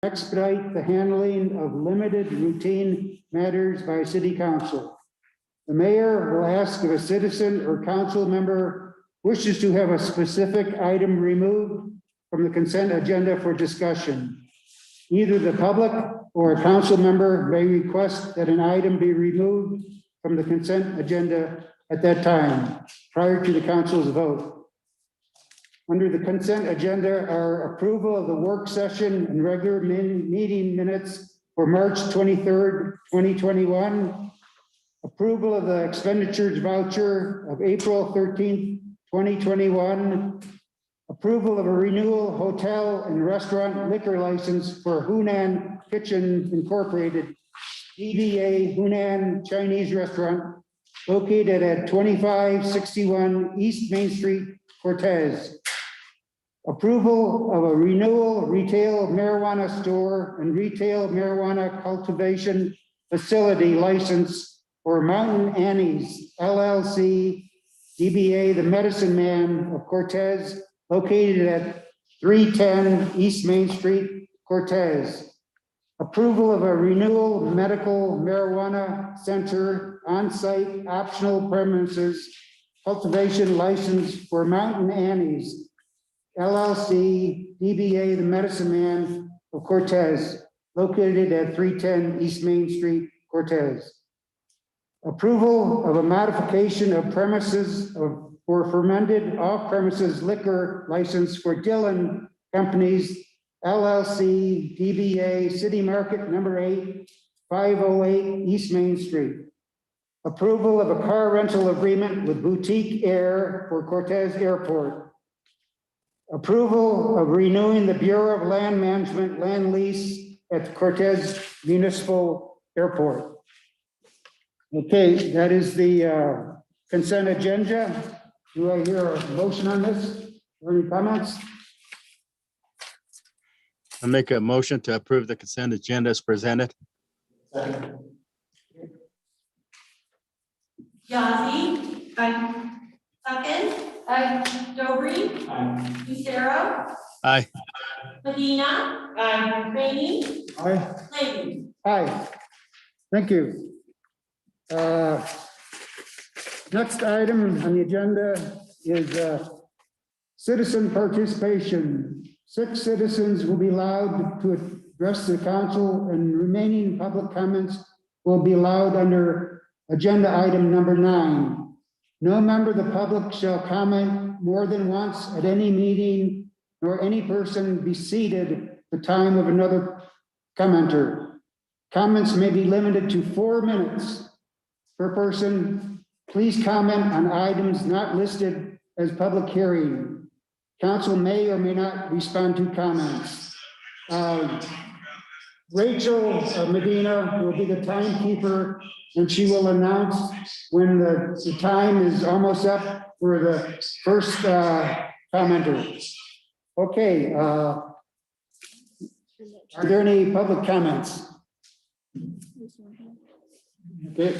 expedite the handling of limited routine matters by city council. The mayor will ask if a citizen or council member wishes to have a specific item removed from the consent agenda for discussion. Either the public or a council member may request that an item be removed from the consent agenda at that time, prior to the council's vote. Under the consent agenda are approval of the work session and regular meeting minutes for March 23rd, 2021, approval of the expenditures voucher of April 13th, 2021, approval of a renewal hotel and restaurant liquor license for Hunan Kitchen Incorporated, DBA Hunan Chinese Restaurant, located at 2561 East Main Street, Cortez. Approval of a renewal retail marijuana store and retail marijuana cultivation facility license for Mountain Annie's LLC, DBA The Medicine Man of Cortez, located at 310 East Main Street, Cortez. Approval of a renewal medical marijuana center on-site optional premises cultivation license for Mountain Annie's LLC, DBA The Medicine Man of Cortez, located at 310 East Main Street, Cortez. Approval of a modification of premises for fermented off-premises liquor license for Dillon Companies, LLC, DBA City Market Number 8, 508 East Main Street. Approval of a car rental agreement with Boutique Air for Cortez Airport. Approval of renewing the Bureau of Land Management land lease at the Cortez Municipal Airport. Okay, that is the consent agenda. Do I hear a motion on this? Or any comments? I make a motion to approve the consent agenda as presented. Yazzie. Aye. Puckett. Aye. Dobry. Aye. Lucero. Aye. Medina. Aye. Rainey. Aye. Layton. Aye. Thank you. Next item on the agenda is citizen participation. 6 citizens will be allowed to address the council, and remaining public comments will be allowed under agenda item number 9. No member of the public shall comment more than once at any meeting, nor any person be seated at the time of another commenter. Comments may be limited to 4 minutes per person. Please comment on items not listed as public hearing. Council may or may not respond to comments. Rachel Medina will be the timekeeper, and she will announce when the time is almost up for the first commenter. Okay, are there any public comments? Okay,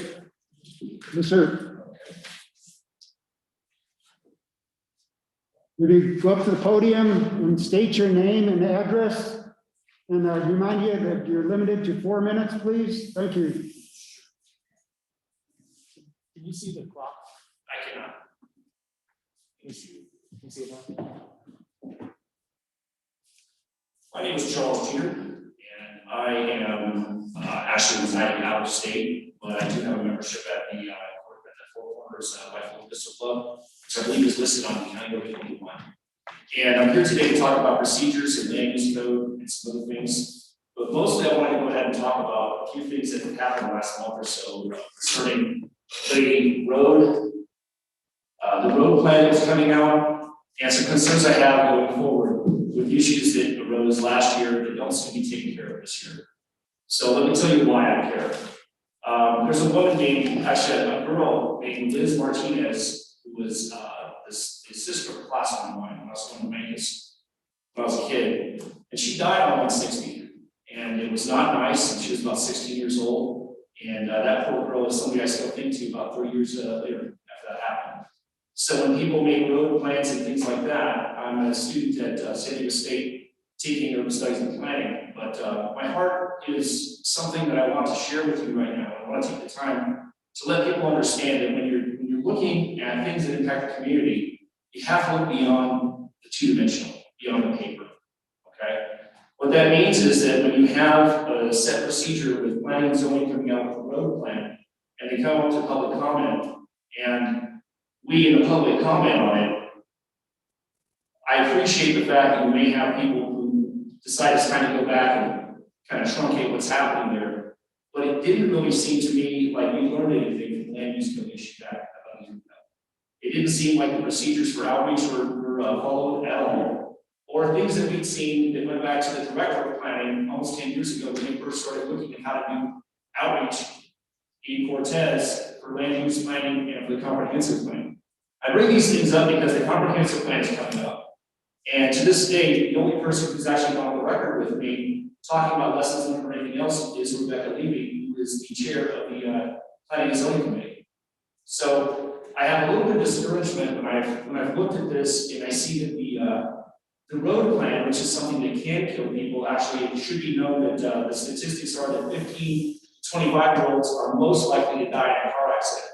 yes, sir. Would you go up to the podium and state your name and address, and remind you that you're limited to 4 minutes, please? Thank you. Can you see the clock? I cannot. Can you see it now? My name is Charles Jeter, and I am actually residing out of state, but I do have a membership at the Four Corners Life Pistol Club, which I believe is listed on the County Road 81. And I'm here today to talk about procedures and land use code and some other things. But mostly I want to go ahead and talk about a few things that have happened last month or so concerning the road plan that's coming out, and some concerns I have going forward with issues that arose last year that don't seem to be taken care of this year. So let me tell you why I care. There's a woman named, actually a girl named Liz Martinez, who was the sister of a classmate of mine when I was going to Vegas when I was a kid. And she died on 160. And it was not nice, and she was about 16 years old. And that poor girl is somebody I still think to about 3 years later after that happened. So when people make road plans and things like that, I'm a student at San Diego State taking urban studies and planning, but my heart is something that I want to share with you right now. I want to take the time to let people understand that when you're looking at things that impact the community, you have to look beyond the two-dimensional, beyond the paper, okay? What that means is that when you have a set procedure with planning and zoning coming out with a road plan, and they come up to public comment, and we in the public comment on it, I appreciate the fact that you may have people who decide it's time to go back and kind of truncate what's happening there, but it didn't really seem to me like we learned anything from the land use commission back about a year ago. It didn't seem like the procedures for outreach were followed at all, or things that we'd seen that went back to the director of planning almost 10 years ago when they first started looking at how to do outreach in Cortez for land use planning and for the comprehensive plan. I bring these things up because the comprehensive plan is coming up. And to this day, the only person who's actually on the record with me talking about lessons learned or anything else is Rebecca Levy, who is the chair of the Planning and Zoning Committee. So I have a little bit of discouragement when I've looked at this and I see that the road plan, which is something that can kill people, actually it should be known that the statistics are that 15 to 25-year-olds are most likely to die in a car accident.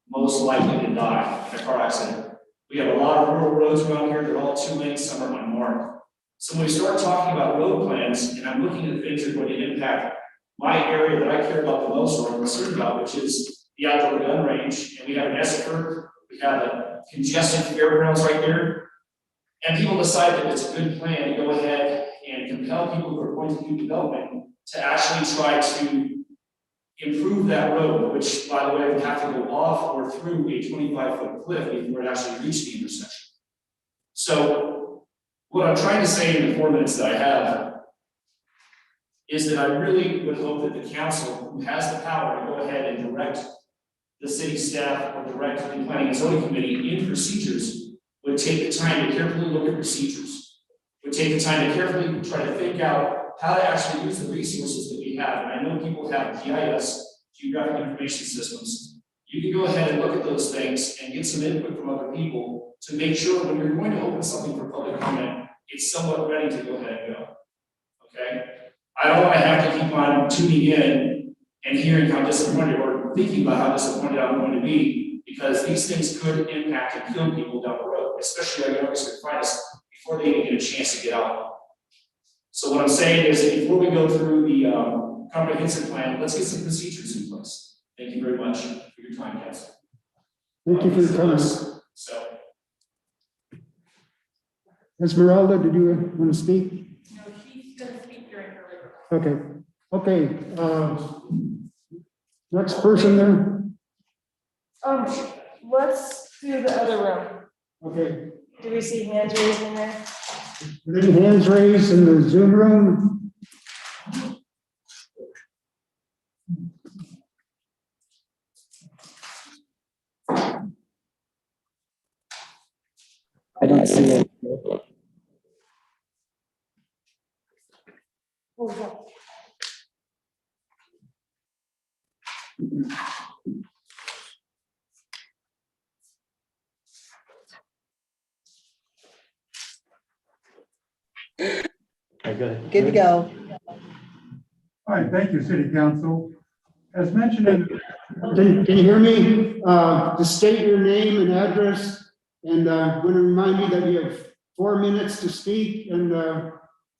Most likely to die in a car accident. We have a lot of rural roads around here, they're all 2 lanes, some are unmarked. So when we start talking about road plans, and I'm looking at things that are going to impact my area that I care about the most, or I'm concerned about, which is the outdoor gun range, and we have an S-curve, we have a congested fairgrounds right there, and people decide that it's a good plan to go ahead and compel people who are going to do development to actually try to improve that road, which, by the way, would have to go off or through a 25-foot cliff before it actually reached the intersection. So, what I'm trying to say in the 4 minutes that I have is that I really would hope that the council, who has the power to go ahead and direct the city staff or direct the planning and zoning committee in procedures, would take the time to carefully look at procedures, would take the time to carefully try to think out how to actually use the resources that we have. And I know people have GIS, geographic information systems. You can go ahead and look at those things and get some input from other people to make sure when you're going to open something for public comment, it's somewhat ready to go ahead and go. Okay? I don't want to have to keep on tuning in and hearing how disappointed or thinking about how disappointed I'm going to be, because these things could impact and kill people down the road, especially our youngest and finest, before they even get a chance to get out. So what I'm saying is that before we go through the comprehensive plan, let's get some procedures in place. Thank you very much for your time, council. Thank you for your comments. So, Esmeralda, did you want to speak? No, she's going to speak during her. Okay, next person there. Let's do the other room. Okay, Do we see hands raised in there? any hands raised in the Zoom room? I don't see it. Okay, good. Good to go. All right, thank you, City Council. As mentioned in, Can you hear me? To state your name and address, and want to remind you that you have 4 minutes to speak, and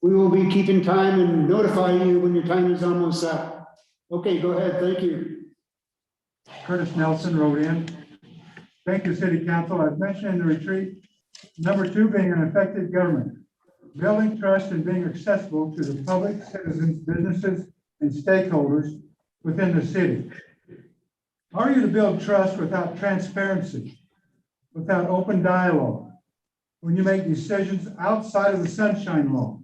we will be keeping time and notifying you when your time is almost up. Okay, go ahead, thank you. Curtis Nelson wrote in. Thank you, City Council. As mentioned in the retreat, number 2 being an effective government, building trust and being accessible to the public, citizens, businesses, and stakeholders within the city. How are you to build trust without transparency, without open dialogue, when you make decisions outside of the Sunshine Law?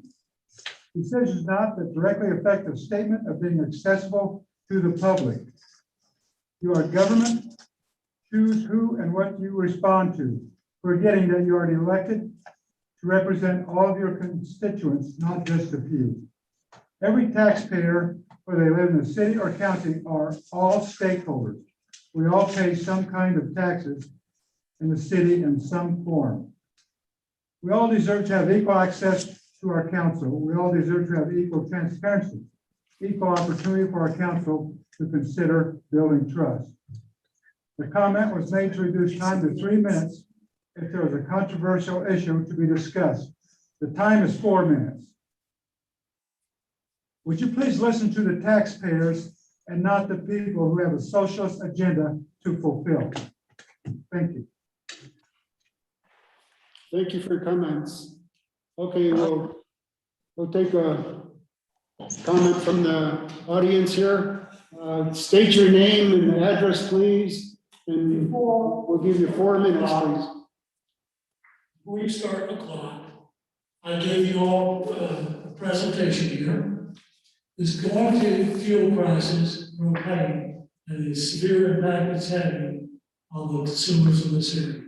Decisions not that directly affect the statement of being accessible to the public. You are government, choose who and what you respond to, forgetting that you are elected to represent all of your constituents, not just a few. Every taxpayer, whether they live in the city or county, are all stakeholders. We all pay some kind of taxes in the city in some form. We all deserve to have equal access to our council. We all deserve to have equal transparency, equal opportunity for our council to consider building trust. The comment was made to reduce time to 3 minutes if there was a controversial issue to be discussed. The time is 4 minutes. Would you please listen to the taxpayers and not the people who have a socialist agenda to fulfill? Thank you. Thank you for your comments. Okay, we'll take a comment from the audience here. State your name and address, please, and we'll give you 4 minutes, please. Before you start the clock, I gave you all a presentation here. It's going to fuel prices, propane, and the severe impact it's having on the consumers in this area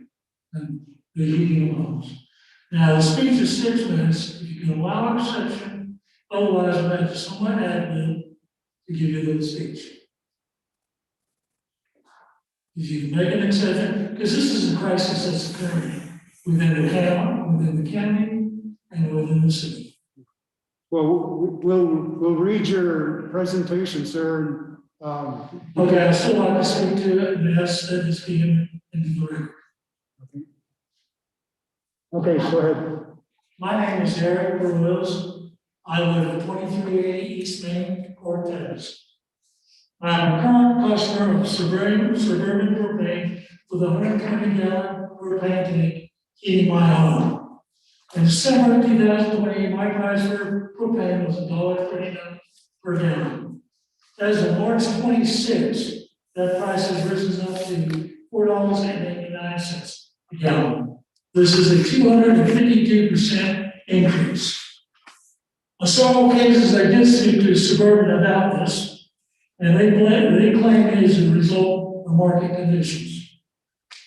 and the heating homes. Now, the speech is 6 minutes. If you can allow an exception, otherwise I'm going to somewhat admin to give you the speech. If you can make an exception, because this is a crisis that's occurring within the county, and within the city. Well, we'll read your presentation, sir. Okay, I still like to speak to it, and ask that this be into the record. Okay, go ahead. My name is Eric Burwills. I live at 2380 East Main, Cortez. I'm a current customer of Suburban Propane with a 120-gallon propane tank heating my home. In December 2020, my price for propane was $1.39 per gallon. As of March 26, that price has risen up to $4.89 a gallon. This is a 252% increase. On several occasions, I did speak to Suburban about this, and they claim it is a result of market conditions.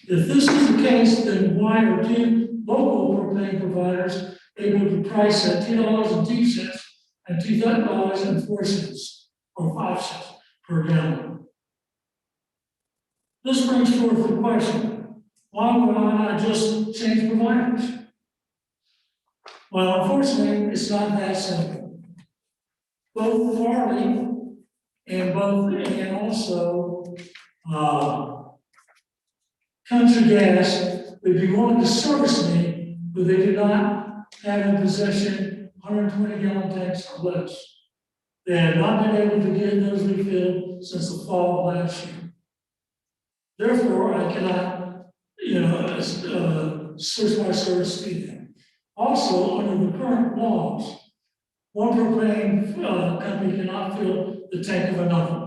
If this is the case, then why are two local propane providers able to price at $2.02 and $2.04 or 5 cents per gallon? This brings forth the question, why would I not just change providers? Well, unfortunately, it's not that simple. Both Farley and also Country Gas would be willing to service me, but they did not have in possession 120-gallon tanks or less. They have not been able to get those refilled since the fall of last year. Therefore, I cannot, switch my service to them. Also, under the current laws, one propane company cannot fill the tank of another.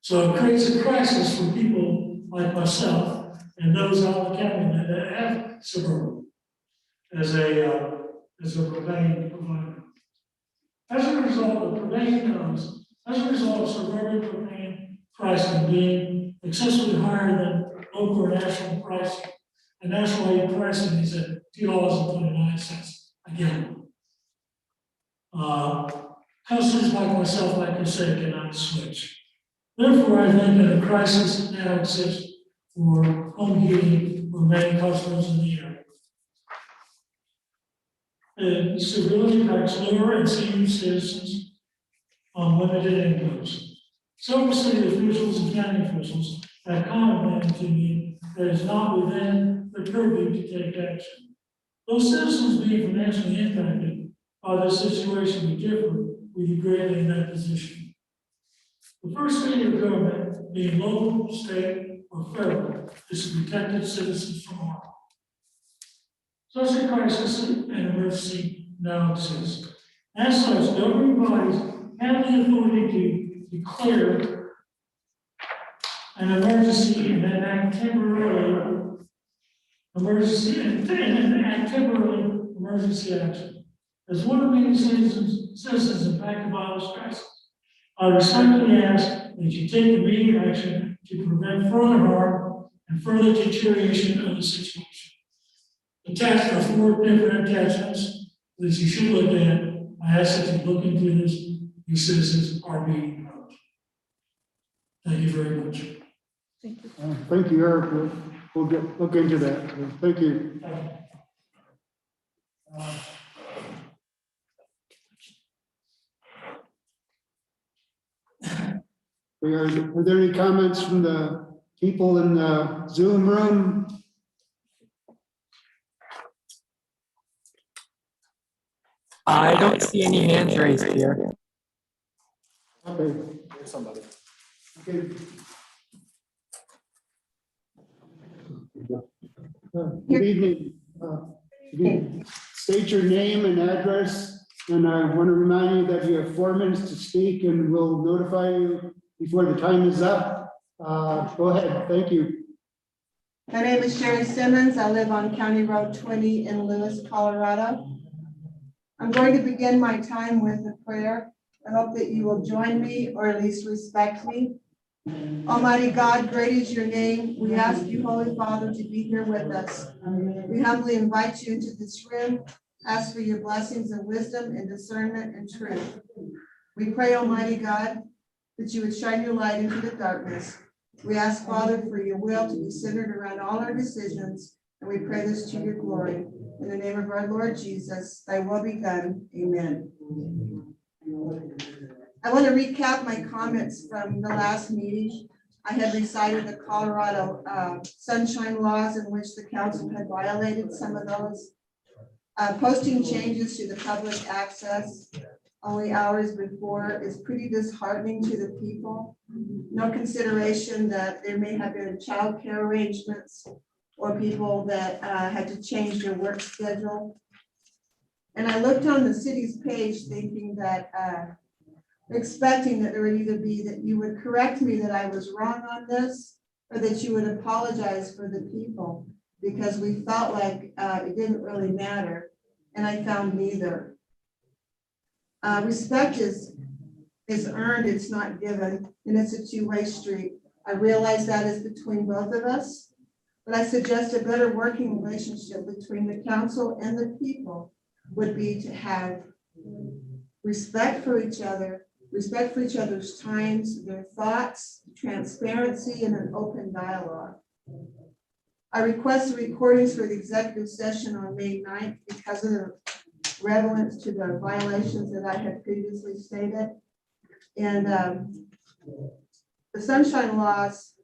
So it creates a crisis for people like myself and those out in the county that have Suburban as a propane provider. As a result of Suburban propane pricing being excessively higher than local or national pricing, and national aid pricing is at $2.29 a gallon. Customers like myself, like you say, cannot switch. Therefore, I think that a crisis now exists for home heating for many customers in the area. And stability impacts lower and senior citizens on limited incomes. Several city officials and county officials have commented to me that it's not within their purview to take action. Those citizens being financially impacted by this situation would differ with you greatly in that position. The first duty of government, being local, state, or federal, is to protect its citizens from harm. Such a crisis and emergency now exists. As such, governing bodies have the authority to declare an emergency and then act temporarily emergency action. As one of many citizens impacted by this crisis, I respectfully ask that you take immediate action to prevent further harm and further deterioration of the situation. Attached are 4 different attachments that you should look at. I ask that you look into this. These citizens are being approached. Thank you very much. Thank you, Eric. We'll look into that. Thank you. Are there any comments from the people in the Zoom room? I don't see any hands raised here. Okay. Okay. Good evening. State your name and address, and I want to remind you that you have 4 minutes to speak, and we'll notify you before the time is up. Go ahead. Thank you. My name is Sherry Simmons. I live on County Road 20 in Lewis, Colorado. I'm going to begin my time with a prayer. I hope that you will join me, or at least respect me. Almighty God, great is your name. We ask you, Holy Father, to be here with us. We humbly invite you into this room, ask for your blessings of wisdom and discernment and truth. We pray, Almighty God, that you would shine your light into the darkness. We ask, Father, for your will to be centered around all our decisions, and we pray this to your glory. In the name of our Lord Jesus, thy will be done. Amen. I want to recap my comments from the last meeting. I had recited the Colorado sunshine laws in which the council had violated some of those. Posting changes to the public access only hours before is pretty disheartening to the people. No consideration that there may have been childcare arrangements or people that had to change their work schedule. And I looked on the city's page thinking that, expecting that there would either be that you would correct me that I was wrong on this, or that you would apologize for the people, because we felt like it didn't really matter. And I found neither. Respect is earned, it's not given, and it's a two-way street. I realize that is between both of us, but I suggest a better working relationship between the council and the people would be to have respect for each other, respect for each other's times, their thoughts, transparency, and an open dialogue. I request the recordings for the executive session on May 9th because of the relevance to the violations that I had previously stated. And the sunshine laws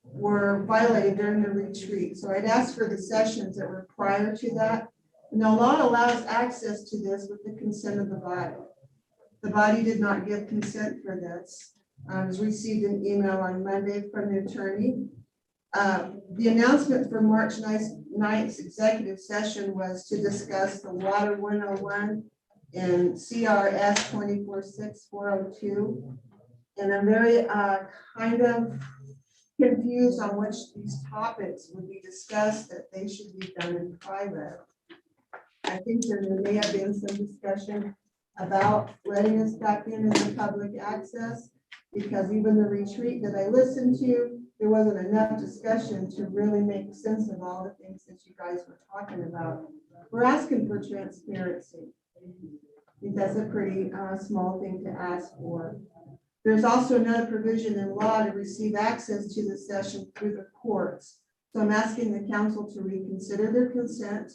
were violated during the retreat. So I'd ask for the sessions that were prior to that. And the law allows access to this with the consent of the body. The body did not give consent for this. I was received an email on Monday from the attorney. The announcement for March 9th executive session was to discuss the Water 101 and CRS 246402. And I'm very kind of confused on which these topics would be discussed, that they should be done in private. I think there may have been some discussion about letting us back in the public access, because even the retreat that I listened to, there wasn't enough discussion to really make sense of all the things that you guys were talking about. We're asking for transparency. I think that's a pretty small thing to ask for. There's also another provision in law to receive access to the session through the courts. So I'm asking the council to reconsider their consent.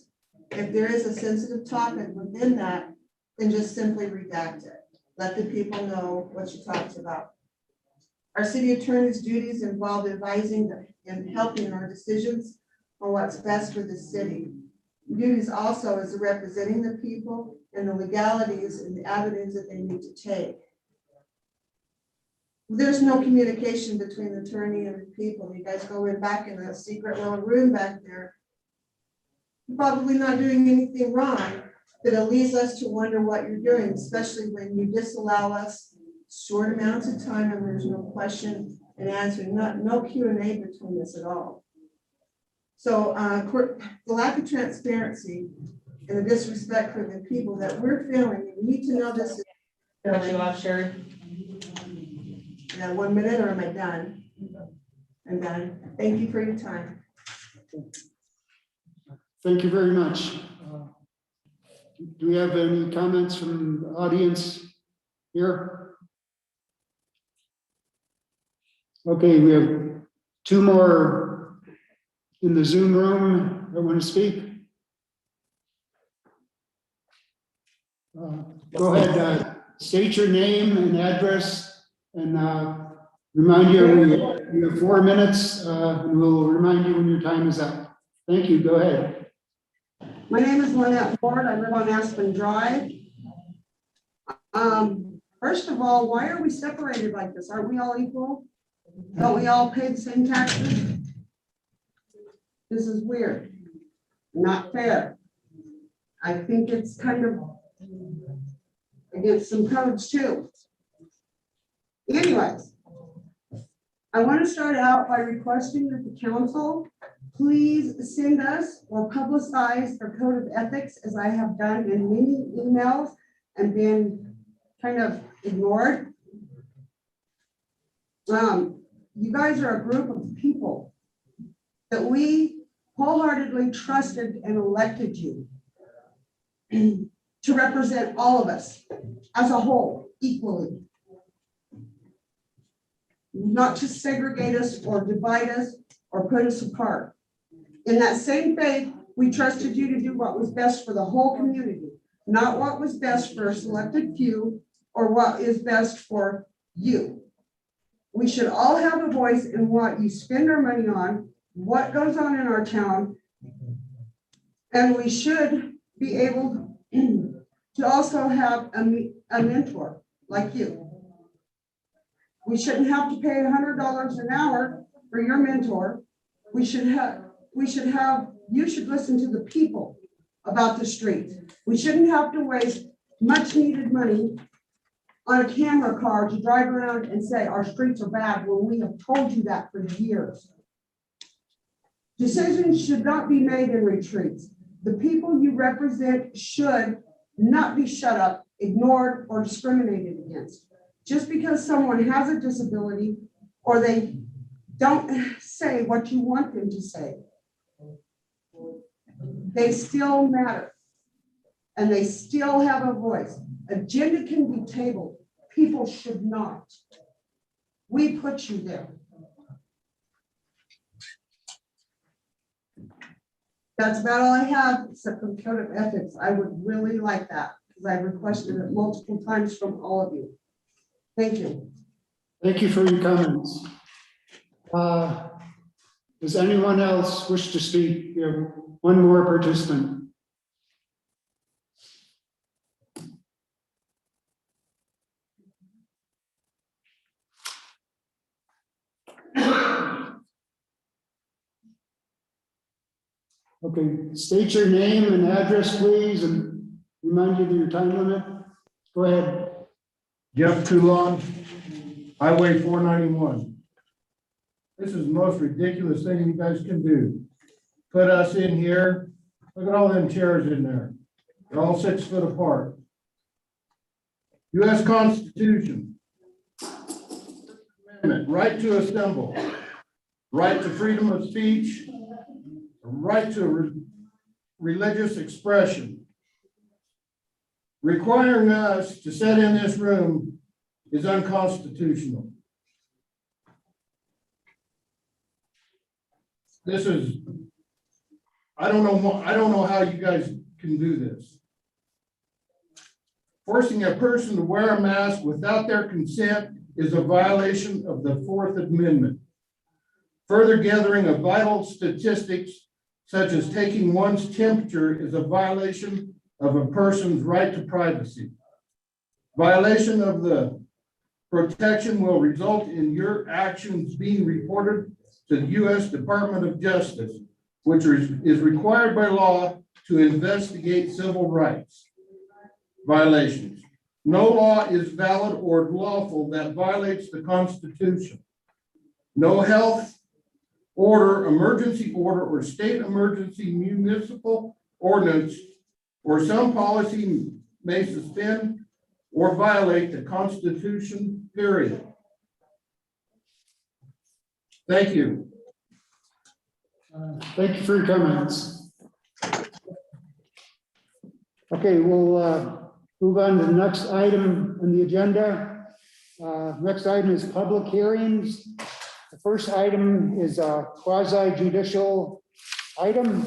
If there is a sensitive topic within that, then just simply redact it. Let the people know what you talked about. Our city attorney's duties involve advising and helping our decisions on what's best for the city. Duties also is representing the people and the legalities and the avenues that they need to take. There's no communication between the attorney and the people. You guys go in back in a secret little room back there. You're probably not doing anything wrong, but it leads us to wonder what you're doing, especially when you disallow us short amounts of time and there's no question and answer, no Q&A between us at all. So the lack of transparency and the disrespect for the people that we're feeling, we need to know this. Cut you off, Sherry. Yeah, 1 minute, or am I done? I'm done. Thank you for your time. Thank you very much. Do we have any comments from the audience here? Okay, we have 2 more in the Zoom room that want to speak. Go ahead, state your name and address And remind you, you have 4 minutes, and we'll remind you when your time is up. Thank you. Go ahead. My name is Lynette Ford. I live on Aspen Drive. First of all, why are we separated like this? Aren't we all equal? Don't we all pay the same taxes? This is weird, not fair. I think it's kind of against some codes too. Anyways, I want to start out by requesting that the council please send us or publicize their code of ethics, as I have done in many emails and been kind of ignored. You guys are a group of people that we wholeheartedly trusted and elected you to represent all of us as a whole equally. Not to segregate us or divide us or put us apart. In that same faith, we trusted you to do what was best for the whole community, not what was best for a selected few or what is best for you. We should all have a voice in what you spend our money on, what goes on in our town, and we should be able to also have a mentor like you. We shouldn't have to pay $100 an hour for your mentor. You should listen to the people about the streets. We shouldn't have to waste much needed money on a camera car to drive around and say our streets are bad when we have told you that for years. Decisions should not be made in retreats. The people you represent should not be shut up, ignored, or discriminated against. Just because someone has a disability or they don't say what you want them to say, they still matter and they still have a voice. Agenda can be tabled. People should not. We put you there. That's about all I have, except for the code of ethics. I would really like that because I've requested it multiple times from all of you. Thank you. Thank you for your comments. Does anyone else wish to speak? We have one more participant. Okay, state your name and address, please, and remind you of your time limit. Go ahead. Jeff Toulon, Highway 491. This is the most ridiculous thing you guys can do. Put us in here. Look at all them chairs in there. They're all 6 foot apart. US Constitution. Amendment, right to assemble, right to freedom of speech, right to religious expression. Requiring us to sit in this room is unconstitutional. This is, I don't know how you guys can do this. Forcing a person to wear a mask without their consent is a violation of the 4th Amendment. Further gathering of vital statistics, such as taking one's temperature, is a violation of a person's right to privacy. Violation of the protection will result in your actions being reported to the U.S. Department of Justice, which is required by law to investigate civil rights violations. No law is valid or lawful that violates the Constitution. No health order, emergency order, or state emergency municipal ordinance or some policy may suspend or violate the Constitution, period. Thank you. Thank you for your comments. Okay, we'll move on to the next item on the agenda. Next item is public hearings. The first item is a quasi judicial item.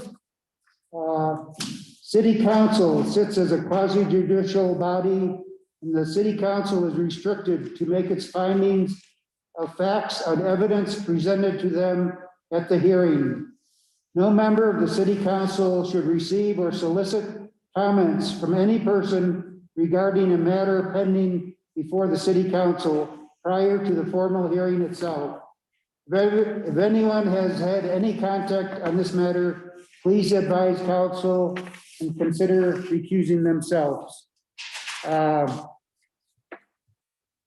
City Council sits as a quasi judicial body and the city council is restricted to make its findings of facts on evidence presented to them at the hearing. No member of the city council should receive or solicit comments from any person regarding a matter pending before the city council prior to the formal hearing itself. If anyone has had any contact on this matter, please advise council and consider recusing themselves.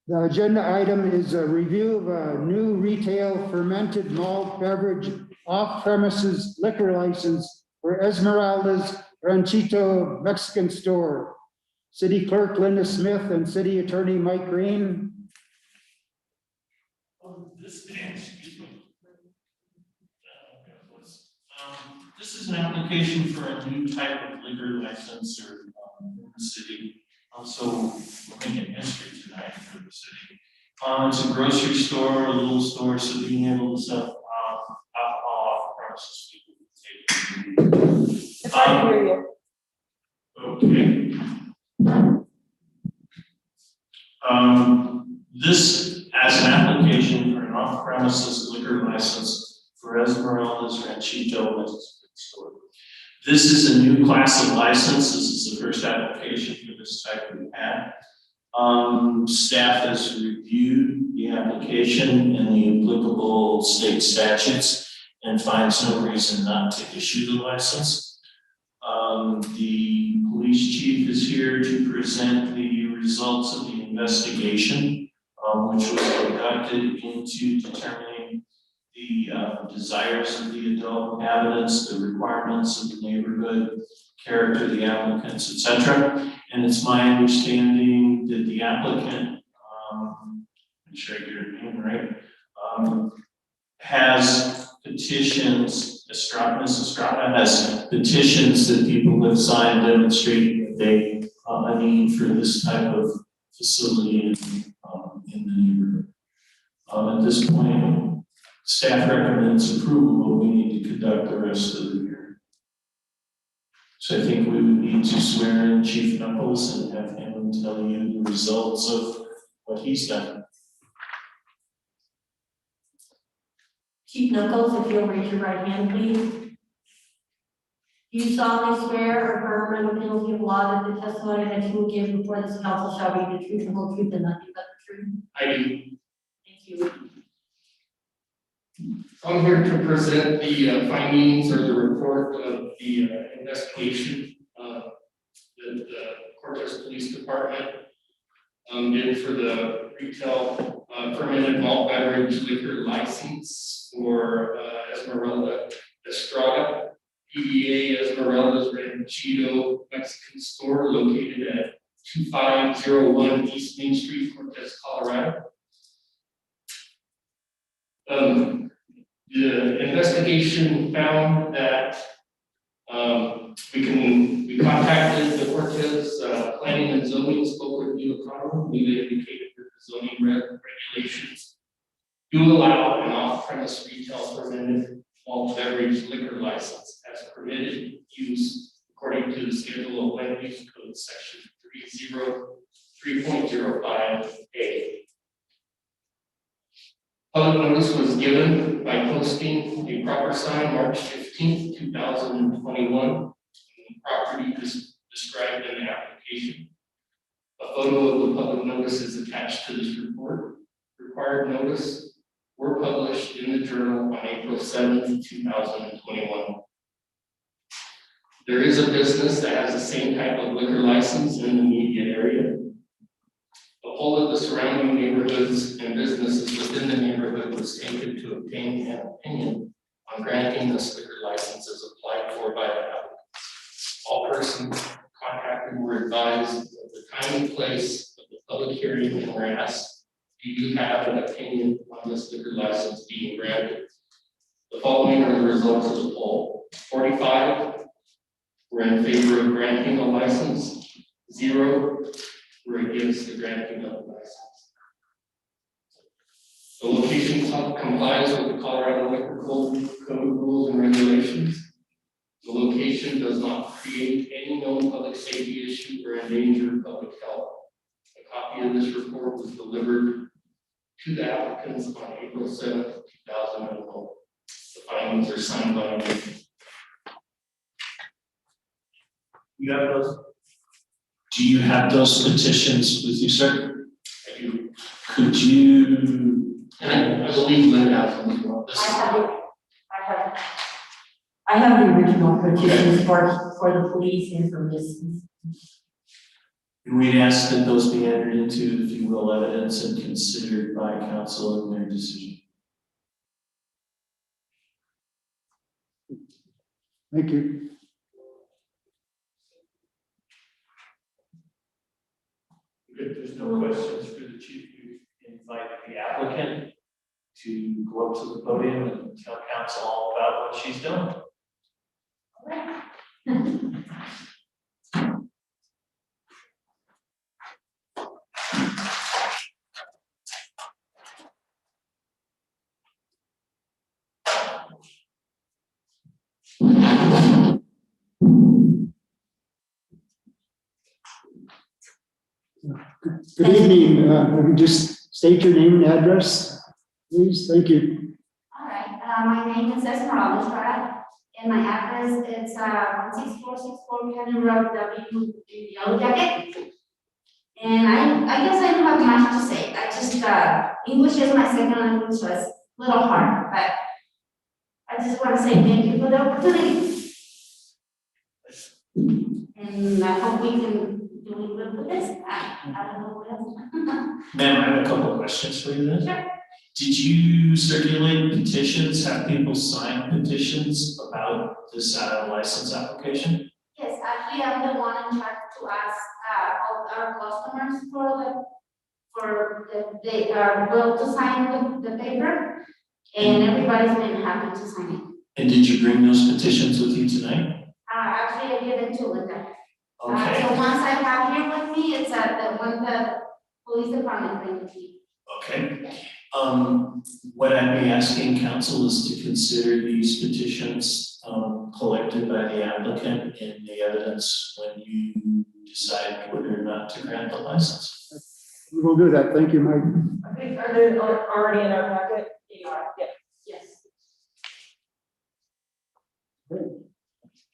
The agenda item is a review of a new retail fermented malt beverage off-premises liquor license for Esmeralda's Ranchito Mexican Store. City Clerk Linda Smith and City Attorney Mike Green. This is an application for a new type of liquor license or in the city. So we're going to get history tonight for the city. It's a grocery store, a little store, so being able to sell alcohol off premises, people can take it. If I can hear you. Okay. This as an application for an off-premises liquor license for Esmeralda's Ranchito Mexican Store. This is a new class of license. This is the first application for this type we've had. Staff has reviewed the application and the applicable state statutes and finds no reason not to issue the license. The police chief is here to present the results of the investigation, which was conducted into determining the desires of the adult inhabitants, the requirements of the neighborhood, character of the applicants, etc. And it's my understanding that the applicant, make sure I get her name right, has petitions, Ms. Estrada has petitions that people have signed demonstrating that they a need for this type of facility in the neighborhood. At this point, staff recommends approval, but we need to conduct the rest of the hearing. So I think we would need to swear in Chief Knuckles and have him tell you the results of what he's done. Chief Knuckles, if you'll raise your right hand, please. Do you solemnly swear or affirm under penalty of law that the testimony that you will give before this council shall be the truth, the whole truth, and nothing but the truth? I do. Thank you. I'm here to present the findings or the report of the investigation that the Cortez Police Department did for the retail fermented malt beverage liquor license for Esmeralda Estrada, PDA Esmeralda's Ranchito Mexican Store located at 2501 East Main Street, Cortez, Colorado. The investigation found that we contacted the Cortez Planning and Zoning, spoke with Neil Connell. We indicated that the zoning regulations do allow an off-premise retail fermented malt beverage liquor license as permitted use according to the Schedule of Land Use Code, Section 303.05A. Public notice was given by posting a proper sign March 15th, 2021. The property is described in the application. A photo of the public notice is attached to this report. Required notice were published in the Journal on April 7th, 2021. There is a business that has the same type of liquor license in the immediate area. The whole of the surrounding neighborhoods and businesses within the neighborhood was taken to obtain an opinion on granting this liquor license as applied for by the applicant. All persons contacted were advised of the time and place of the public hearing and were asked, do you have an opinion on this liquor license being granted? The following are the results of the poll. 45 were in favor of granting a license, 0 were against the granting of the license. The location complies with the Colorado Liquor Code rules and regulations. The location does not create any known public safety issue or endanger public health. The copy of this report was delivered to the applicants on April 7th, 2012. The findings are signed by me. You have those? Do you have those petitions with you, sir? I do. Could you, And I believe Lynn has them as well. This I is- have it. I have the original petitions for the police and for this. and we'd ask that those be entered into, if you will, evidence and considered by council in their decision. Thank you. If there's no questions for the chief, we invite the applicant to go up to the podium and tell council all about what she's doing. Good evening. Will you just state your name and address, please? Thank you. All right, my name is Esmeralda Estrada, and my address is 16464 Cannon Road, W in Yellow Jacket. And I guess I don't have much to say. I just, English is my second language, so it's a little hard, but I just want to say thank you for the opportunity. And I hope we can do good with this. I don't know what else. Ma'am, I have a couple of questions for you then. Sure. Did you circulate petitions, have people sign petitions about this license application? Yes, actually, I'm the one in charge to ask all our customers they are will to sign the paper, and everybody's been happy to sign it. And did you bring those petitions with you tonight? Actually, I give it to Linda. Okay, So once I have here with me, it's the police department brings me. okay. What I'd be asking council is to consider these petitions, collected by the applicant in the evidence when you decide whether or not to grant the license. We will do that. Thank you, Mike. I think, are they already in our packet? Yeah. Yes. Okay.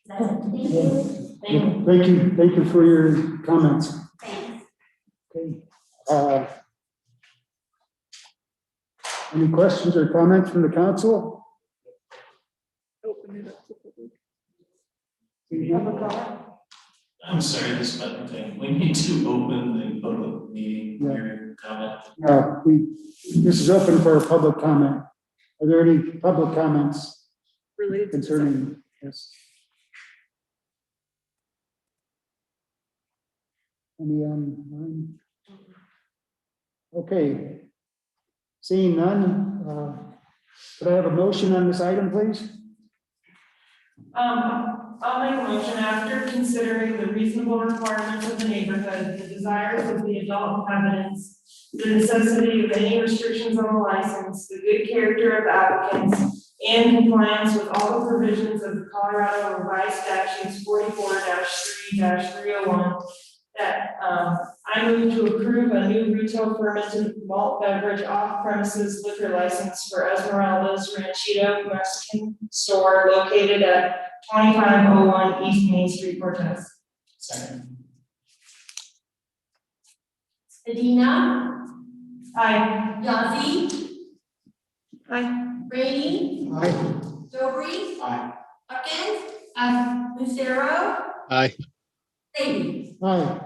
That's it. Thank you. Thank you. Thank you for your comments. Thanks. Okay. Any questions or comments from the council? I'm sorry, this button thing. We need to open the public meeting, your comment. This is open for public comment. Are there any public comments Related to this. concerning this? Any online? Okay. Seeing none, could I have a motion on this item, please? I'll make a motion after considering the reasonable requirements of the neighborhood, the desires of the adult inhabitants, the necessity of any restrictions on the license, the good character of applicants, and compliance with all the provisions of the Colorado Revised Statutes 44-3-301, that I move to approve a new retail fermented malt beverage off-premises liquor license for Esmeralda's Ranchito Mexican store located at 2501 East Main Street, Cortez. Second. Medina, Aye. Yazzie, Aye. Brady, Aye. Dobry, Aye. Hawkins, Lucero, Aye. Lady. Aye.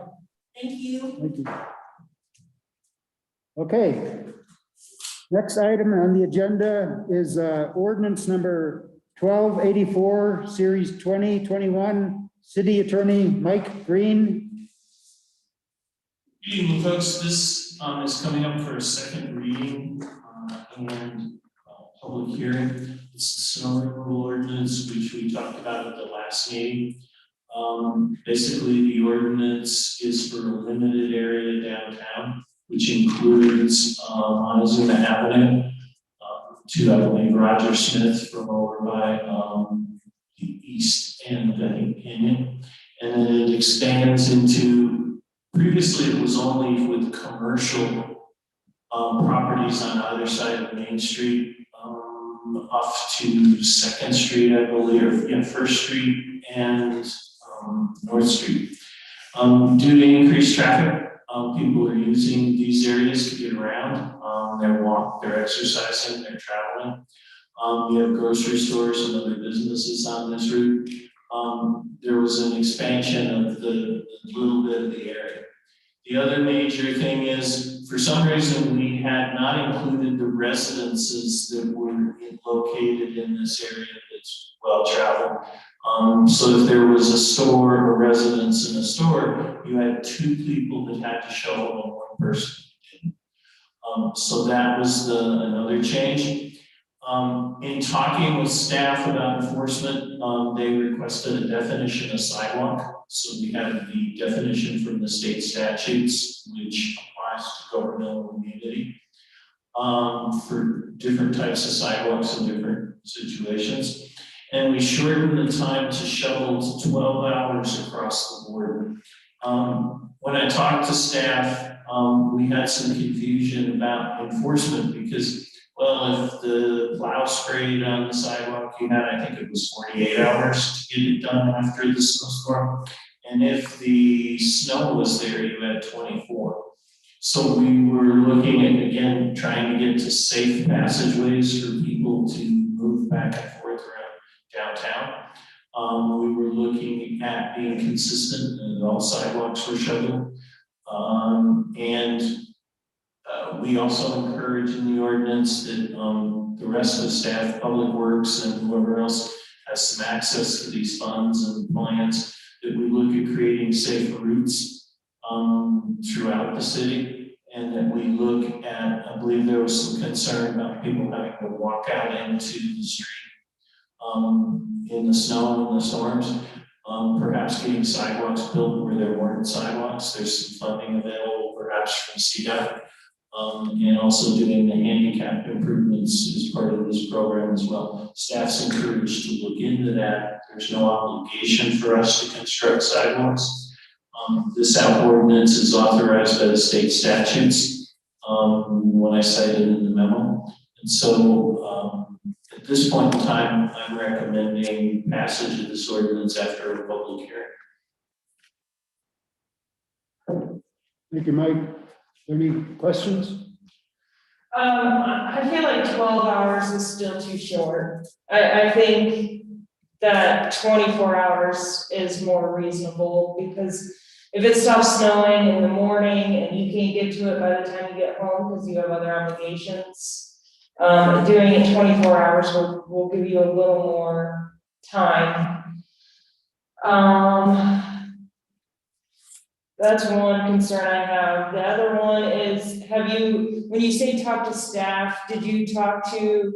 Thank you. Thank you. Okay. Next item on the agenda is ordinance number 1284, series 2021, City Attorney Mike Green. Good evening, folks. This is coming up for a second reading and public hearing. It's the snow removal ordinance, which we talked about at the last meeting. Basically, the ordinance is for a limited area downtown, which includes Montezuma Avenue to, I believe, Roger Smith from over by the east end, I think, Canyon. And then it expands into Previously, it was only with commercial properties on either side of Main Street, off to Second Street, I believe, yeah, First Street and North Street. Due to increased traffic, people are using these areas to get around. They're exercising, they're traveling. We have grocery stores and other businesses on this route. There was an expansion of the little bit of the area. The other major thing is, for some reason, we had not included the residences that were located in this area that's well traveled. So if there was a store or residence in a store, you had two people that had to show up and one person didn't. So that was another change. In talking with staff about enforcement, they requested a definition of sidewalk. So we have the definition from the state statutes, which applies to governmental immunity, for different types of sidewalks in different situations. And we shortened the time to shovel to 12 hours across the board. When I talked to staff, we had some confusion about enforcement because, well, if the plow sprayed on the sidewalk, you had, I think it was 48 hours to get it done after the snowstorm. And if the snow was there, you had 24. So we were looking at, again, trying to get to safe passageways for people to move back and forth around downtown. We were looking at being consistent and all sidewalks were shoveled. We also encourage in the ordinance that the rest of the staff, Public Works and whoever else has some access to these funds and plans, that we look at creating safe routes throughout the city, and that we look at, I believe there was some concern about people having to walk out into the street in the snow and the storms. Perhaps getting sidewalks built where there weren't sidewalks. There's some funding available perhaps from CDOT. And also doing the handicap improvements as part of this program as well. Staff's encouraged to look into that. There's no obligation for us to construct sidewalks. This ordinance is authorized by the state statutes, when I cited in the memo. And so at this point in time, I'm recommending passage of this ordinance after a public hearing. Thank you, Mike. Any questions? I feel like 12 hours is still too short. I think that 24 hours is more reasonable because if it stops snowing in the morning and you can't get to it by the time you get home because you have other obligations, doing it 24 hours will give you a little more time. That's one concern I have. The other one is, when you say talk to staff, did you talk to,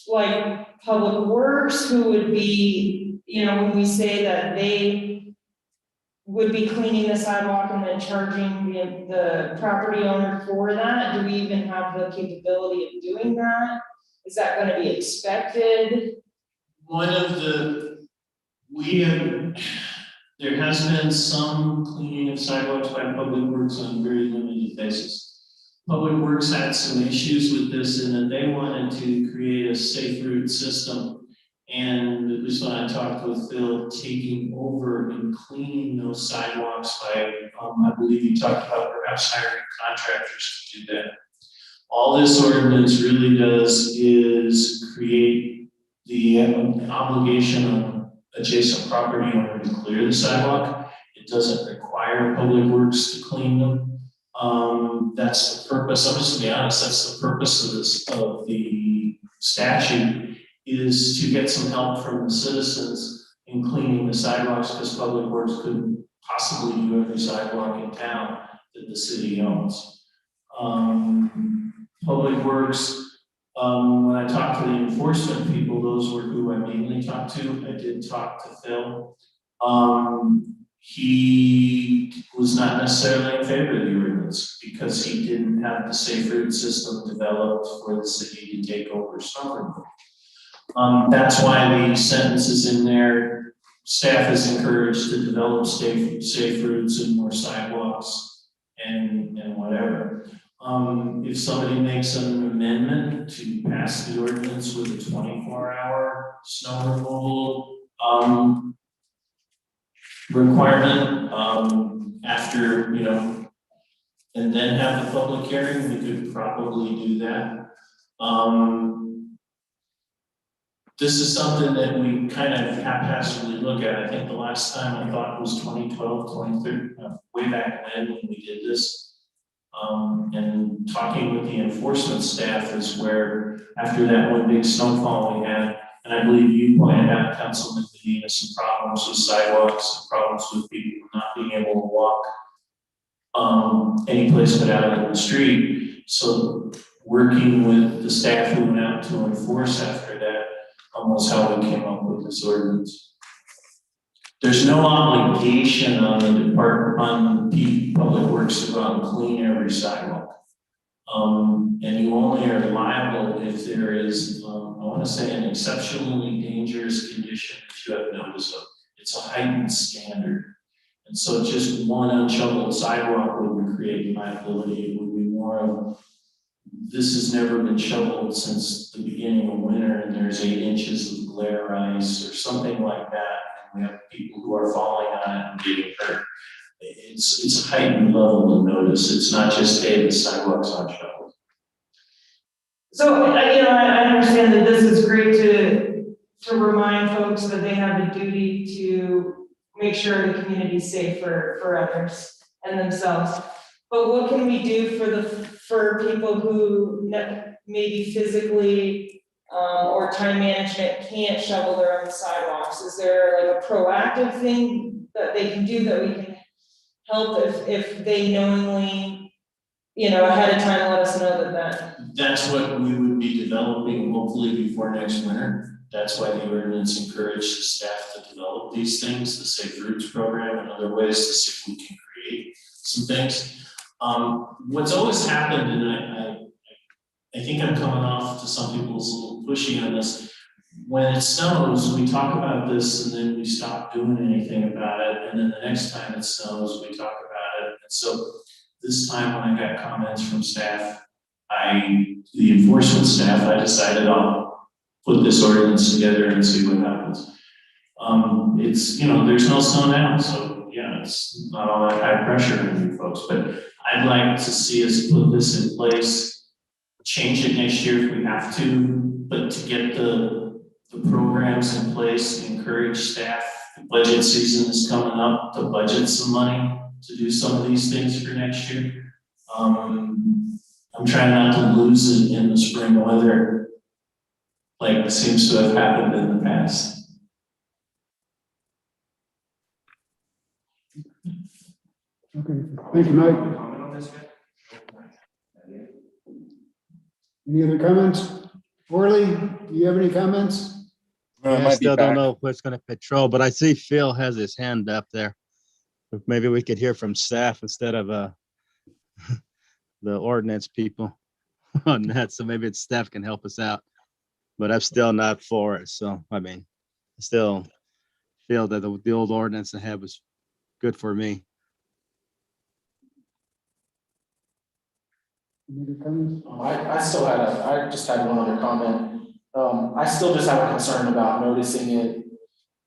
like Public Works, who would be, when we say that they would be cleaning the sidewalk and then charging the property owner for that? Do we even have the capability of doing that? Is that gonna be expected? There has been some cleaning of sidewalks by Public Works on a very limited basis. Public Works had some issues with this and that they wanted to create a safe route system. And it was when I talked with Phil, taking over and cleaning those sidewalks by, I believe you talked about perhaps hiring contractors to do that. All this ordinance really does is create the obligation on adjacent property owner to clear the sidewalk. It doesn't require Public Works to clean them. That's the purpose. I'm just gonna be honest, that's the purpose of the statute, is to get some help from the citizens in cleaning the sidewalks, because Public Works couldn't possibly do every sidewalk in town that the city owns. Public Works, when I talked to the enforcement people, those were who I mainly talked to. I did talk to Phil. He was not necessarily in favor of the ordinance because he didn't have the safe route system developed for the city to take over snow removal. That's why the sentence is in there staff is encouraged to develop safe routes and more sidewalks and whatever. If somebody makes an amendment to pass the ordinance with a 24-hour snow removal, requirement, after, and then have the public hearing, we could probably do that. This is something that we kind of haphazardly look at. I think the last time I thought was 2012, 2013, way back when we did this. And talking with the enforcement staff is where, after that one big snowfall we had, and I believe you pointed out, Councilman Medina, some problems with sidewalks, some problems with people not being able to walk any place but out in the street. So working with the staff who went out to enforce after that, almost how we came up with this ordinance. There's no obligation on the department, on the public works to go out and clean every sidewalk. And you only are liable if there is, I want to say, an exceptionally dangerous condition that you have notice of. It's a heightened standard. And so just one unshoveled sidewalk wouldn't create liability. It would be more of, this has never been shoveled since the beginning of winter and there's 8 inches of glare ice or something like that. And we have people who are falling on it and getting hurt. It's a heightened level of notice. It's not just, hey, the sidewalk's unshoveled. So, I understand that this is great to remind folks that they have a duty to make sure the community's safe for others and themselves. But what can we do for people who maybe physically or time management can't shovel their own sidewalks? Is there like a proactive thing that they can do that we can help if they knowingly, ahead of time let us know that? That's what we would be developing hopefully before next winter. That's why the ordinance encourages the staff to develop these things, the Safe Routes program and other ways to see if we can create some things. What's always happened, and I think I'm coming off to some people's a little pushy on this. When it snows, we talk about this and then we stop doing anything about it. And then the next time it snows, we talk about it. And so this time when I got comments from staff, the enforcement staff, I decided I'll put this ordinance together and see what happens. It's, there's no snow now, so yeah, it's not all that high pressure on you folks, but I'd like to see us put this in place, change it next year if we have to, but to get the programs in place, encourage staff. The budget season is coming up to budget some money to do some of these things for next year. I'm trying not to lose it in the spring weather like seems to have happened in the past. Okay, thank you, Mike. Any other comments? Orly, do you have any comments? I still don't know what's going to patrol, but I see Phil has his hand up there. Maybe we could hear from staff instead of the ordinance people on that. So maybe it's staff can help us out, but I'm still not for it. So, I still feel that the old ordinance I have was good for me. Any other comments? I just had one other comment. I still just have a concern about noticing it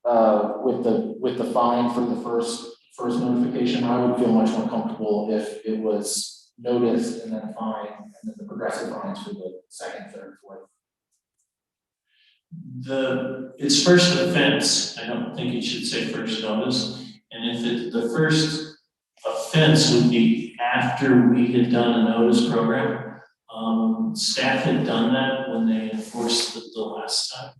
with the fine for the first notification. I would feel much more comfortable if it was noticed and then fine, and then the progressive fines for the second, third, fourth. It's first offense. I don't think it should say first notice. And if the first offense would be after we had done a notice program. Staff had done that when they enforced the last time.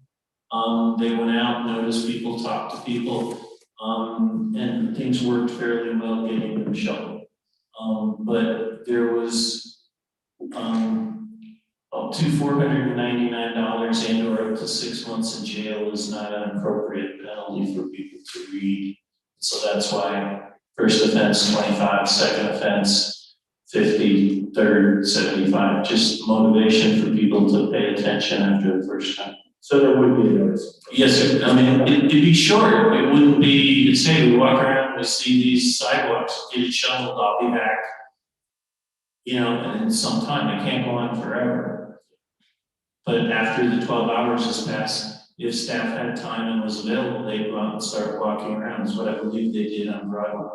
They went out, noticed people, talked to people, and things worked fairly well getting them shoveled. But there was up to $499 and or up to 6 months in jail is not an appropriate penalty for people to read. So that's why first offense 25, second offense 50, third 75, just motivation for people to pay attention after the first time. So there would be a notice. Yes, sir. I mean, it'd be short. It wouldn't be, say, we walk around, we see these sidewalks, get it shoveled, I'll be back. You know, and in some time, it can't go on forever. But after the 12 hours has passed, if staff had time and was available, they'd go out and start walking around, is what I believe they did on Broadway.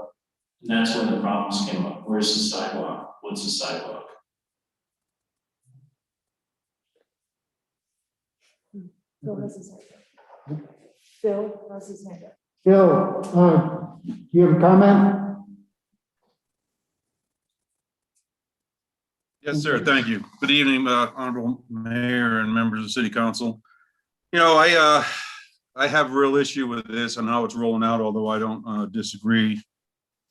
And that's when the problems came up. Where's the sidewalk? What's the sidewalk? Phil has his hand up. Phil has his hand up. Phil, you have a comment? Yes, sir. Thank you. Good evening, Honorable Mayor and members of the City Council. You know, I have a real issue with this and how it's rolling out, although I don't disagree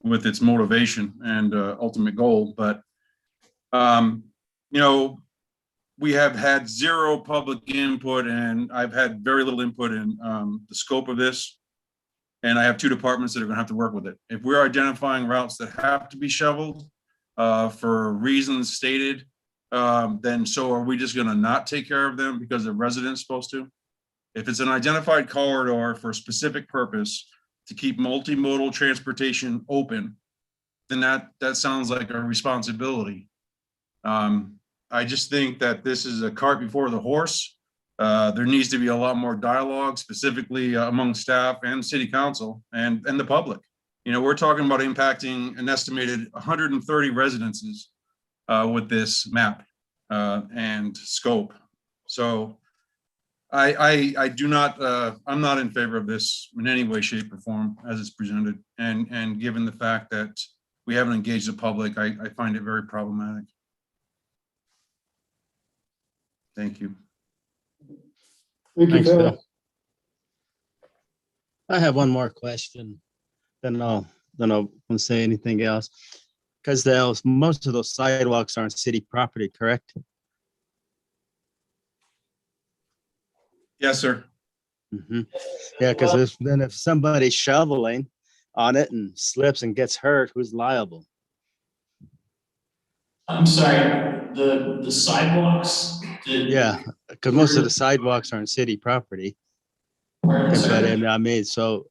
with its motivation and ultimate goal. But, you know, we have had zero public input and I've had very little input in the scope of this. And I have two departments that are going to have to work with it. If we're identifying routes that have to be shoveled, for reasons stated, then so are we just gonna not take care of them because the resident's supposed to? If it's an identified corridor for a specific purpose to keep multimodal transportation open, then that sounds like a responsibility. I just think that this is a cart before the horse. There needs to be a lot more dialogue, specifically among staff and city council and the public. You know, we're talking about impacting an estimated 130 residences with this map and scope. So I do not, I'm not in favor of this in any way, shape, or form as it's presented. And given the fact that we haven't engaged the public, I find it very problematic. Thank you. Thank you, Thanks, Phil. Phil. I have one more question. Then I'll won't say anything else. Because most of those sidewalks are on city property, correct? Yes, sir. Mm-hmm. Yeah, because if somebody's shoveling on it and slips and gets hurt, who's liable? I'm sorry, the sidewalks? Yeah, because most of the sidewalks are on city property. But I mean, so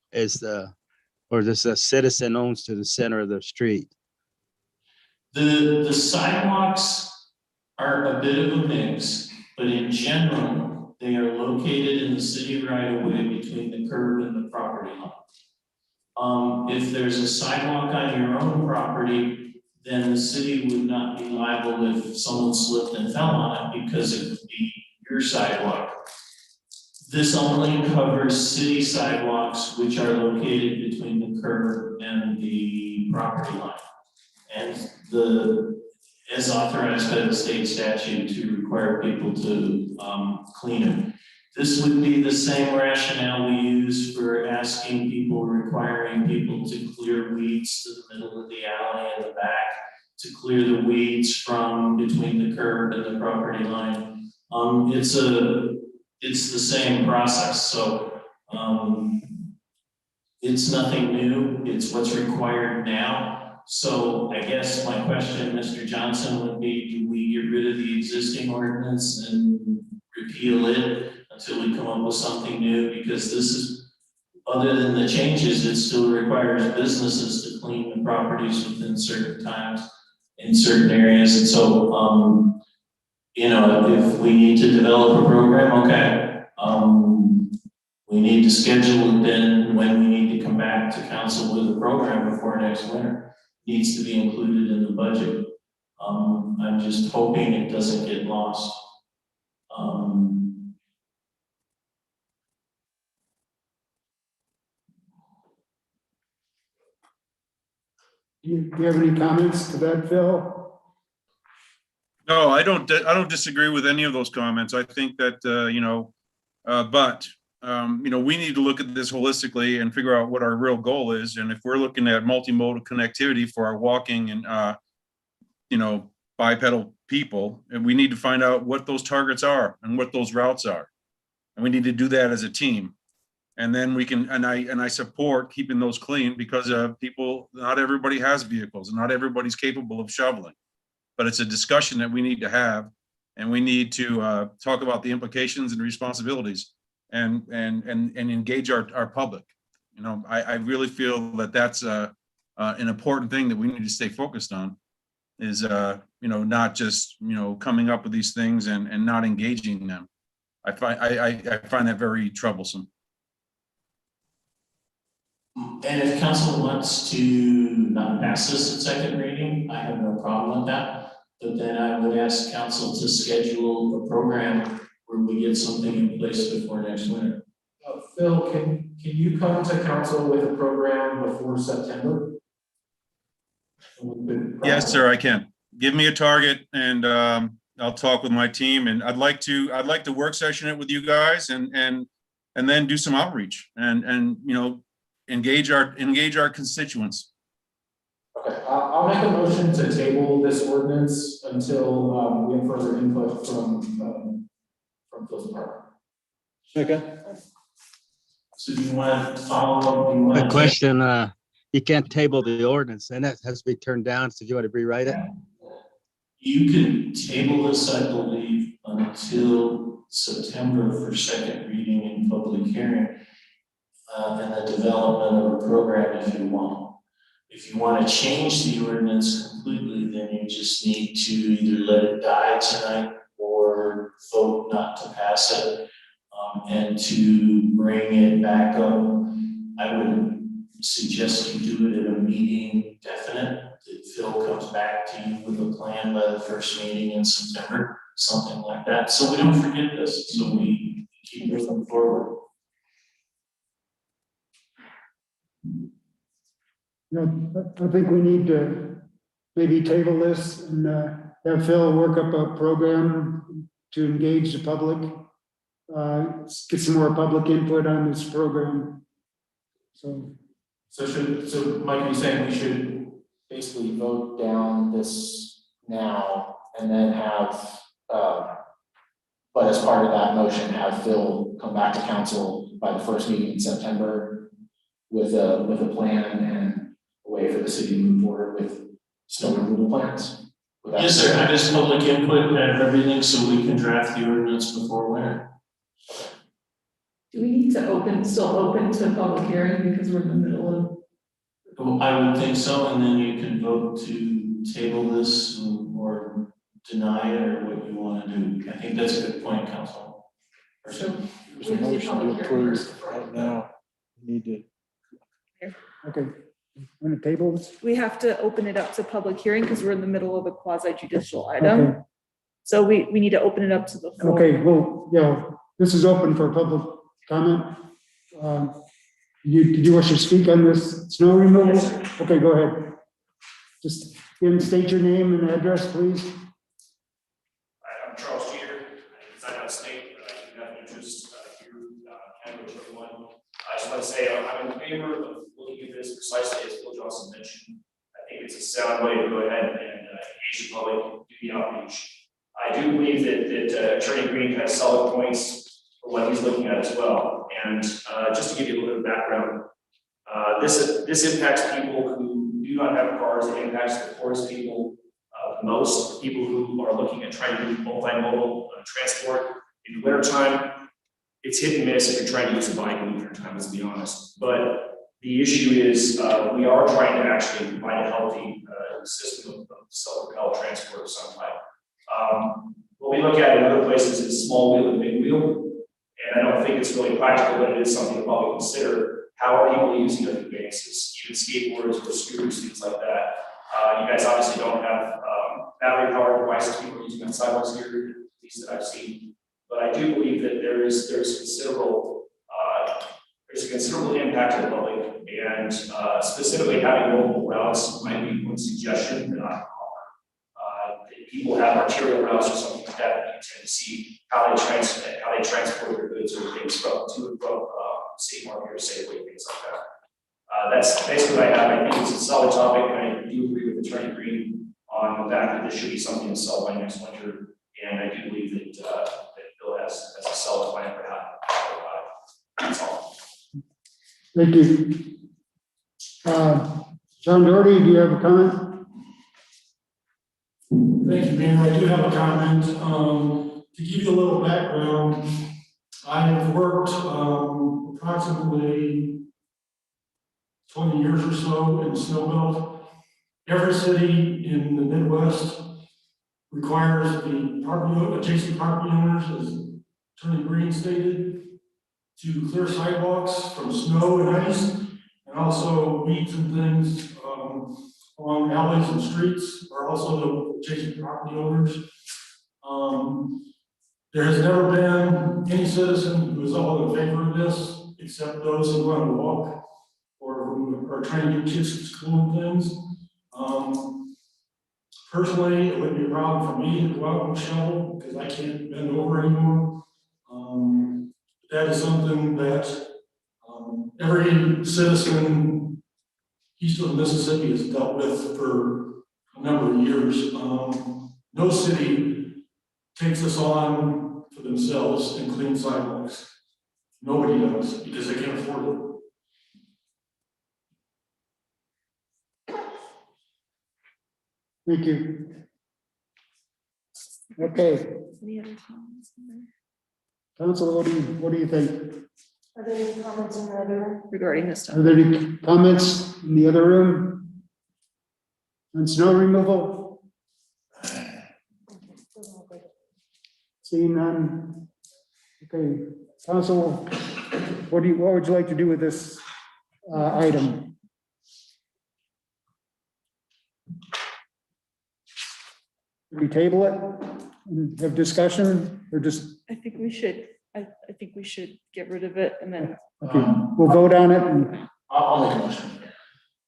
or does a citizen owns to the center of the street? The sidewalks are a bit of a mix, but in general, they are located in the city right of way between the curb and the property line. If there's a sidewalk on your own property, then the city would not be liable if someone slipped and fell on it because it would be your sidewalk. This only covers city sidewalks which are located between the curb and the property line. And as authorized by the state statute to require people to clean it. This would be the same rationale we use for asking people, requiring people to clear weeds to the middle of the alley and the back, to clear the weeds from between the curb and the property line. It's the same process, so it's nothing new, it's what's required now. So I guess my question, Mr. Johnson, would be, do we get rid of the existing ordinance and repeal it until we come up with something new? Because this is, other than the changes, it still requires businesses to clean the properties within certain times in certain areas. And so, you know, if we need to develop a program, okay. We need to schedule it then when we need to come back to council with a program before next winter. Needs to be included in the budget. I'm just hoping it doesn't get lost. Do you have any comments to that, Phil? No, I don't disagree with any of those comments. I think that, you know, you know, we need to look at this holistically and figure out what our real goal is. And if we're looking at multimodal connectivity for our walking and, you know, bipedal people, and we need to find out what those targets are and what those routes are. And we need to do that as a team. And then we can, and I support keeping those clean because people, not everybody has vehicles and not everybody's capable of shoveling. But it's a discussion that we need to have, and we need to talk about the implications and responsibilities. and engage our public. You know, I really feel that that's an important thing that we need to stay focused on is, you know, not just, you know, coming up with these things and not engaging them. I find that very troublesome. And if council wants to not pass this at second reading, I have no problem with that. But then I would ask council to schedule a program where we get something in place before next winter. Phil, can you come to council with a program before September? Yes, sir, I can. Give me a target and I'll talk with my team, and I'd like to work session it with you guys and then do some outreach and you know, engage our constituents. Okay, I'll make a motion to table this ordinance until we have further input from Phil's department. Second. So do you want to follow up? Quick question, you can't table the ordinance and that has to be turned down. So you want to rewrite it? You can table this, I believe, until September for second reading and public hearing, and the development of a program if you want. If you want to change the ordinance completely, then you just need to either let it die tonight or vote not to pass it. And to bring it back up, I would suggest you do it at a meeting definite, that Phil comes back to you with a plan by the first meeting in September, something like that, so we don't forget this, so we keep moving forward. No, I think we need to maybe table this and have Phil work up a program to engage the public. Get some more public input on this program. So Mike, are you saying we should basically vote down this now and then have, but as part of that motion, have Phil come back to council by the first meeting in September with a plan and a way for the city to move forward with snow removal plans? Yes, sir, have his public input and everything, so we can draft the ordinance before winter. Do we need to still open to public hearing because we're in the middle of? Well, I would think so, and then you can vote to table this or deny it or what you want to do. I think that's a good point, Council. So There's a motion to approve right now. We need to. okay, want to table this? we have to open it up to public hearing because we're in the middle of a quasi judicial item. Okay. So we need to open it up to the floor. Okay, well, yeah, this is open for public comment. Did you wish to speak on this snow removal? Okay, go ahead. Just state your name and address, please. I'm Charles Jeter. I reside out of state, but I do have an interest here, County Road 21. I just want to say I'm in favor of looking at this precisely as Bill Johnson mentioned. I think it's a sound way to go ahead and engage the public, do the outreach. I do believe that Attorney Green has solid points for what he's looking at as well. And just to give you a little bit of background, this impacts people who do not have cars. It impacts the poorest people most, people who are looking at trying to do multimodal transport. In the wintertime, it's hit and miss if you're trying to use a bike in the wintertime, let's be honest. But the issue is we are trying to actually provide a healthy system of self-propelled transport of some type. What we look at in other places is small wheel and big wheel. And I don't think it's really practical, but it is something to probably consider. How are people using their conveyances, even skateboards or scooters, things like that? You guys obviously don't have battery powered devices people are using on sidewalks here, at least that I've seen. But I do believe that there's a considerable impact to the public, and specifically having multiple routes might be one suggestion that I can offer. People have arterial routes or something like that, you tend to see how they transport their goods or things from to and from City Market or Safeway, things like that. That's basically what I have. I think it's a solid topic, and I do agree with Attorney Green on the fact that this should be something to solve by next winter. And I do believe that Bill has a solid plan for how to go about it. That's all. Thank you. John Doherty, do you have a comment? Thank you, Mayor. I do have a comment. To give you a little background, I have worked approximately 20 years or so in Snowbelt. Every city in the Midwest requires the adjacent property owners, as Attorney Green stated, to clear sidewalks from snow and ice, and also weeds and things along alleys and streets are also the adjacent property owners. There has never been any citizen who is all in favor of this, except those who want to walk or who are trying to get kids to school and things. Personally, it wouldn't be a problem for me to go out and shovel because I can't bend over anymore. That is something that every citizen east of the Mississippi has dealt with for a number of years. No city takes this on for themselves and clean sidewalks. Nobody does because they can't afford it. Thank you. Okay, Any other comments? Council, what do you think? Are there any comments in the other room regarding this stuff? Are there any comments in the other room? On snow removal? Seeing none. Okay, Council, what would you like to do with this item? We table it and have discussion, or just, I think we should, I think we should get rid of it and then. okay, we'll vote on it and I'll make a motion.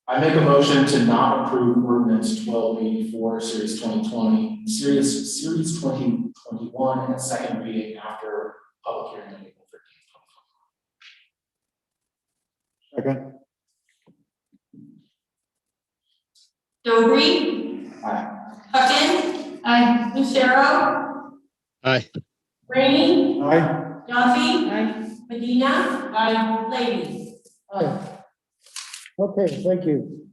I make a motion to not approve ordinance 1284, series 2020, series 2021, and second reading after public hearing on April 13th. second. Dobry. Aye. Huckins. Aye. Lucero. Aye. Rainey. Aye. Yazzie. Aye. Medina. Aye. Lady. Aye. Okay, thank you.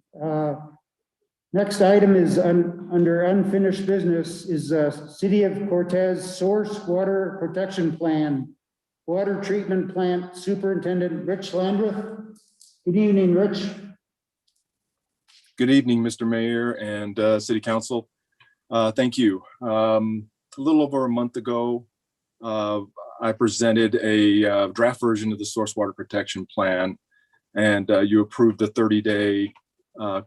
Next item is under unfinished business is City of Cortez Source Water Protection Plan, Water Treatment Plant Superintendent Rich Landreth. Good evening, Rich. Good evening, Mr. Mayor and City Council. Thank you. A little over a month ago, I presented a draft version of the Source Water Protection Plan, and you approved the 30-day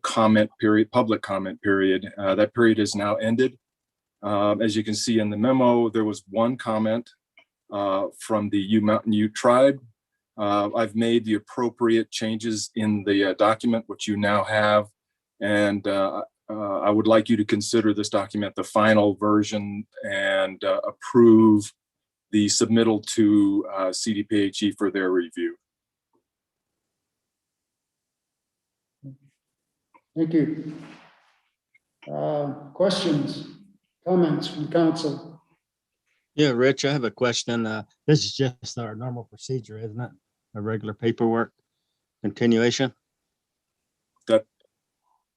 comment period, public comment period. That period is now ended. As you can see in the memo, there was one comment from the Mountain Ute tribe. I've made the appropriate changes in the document, which you now have. And I would like you to consider this document the final version and approve the submittal to CDPHE for their review. Thank you. Questions, comments from council? Yeah, Rich, I have a question. This is just our normal procedure, isn't it? A regular paperwork continuation?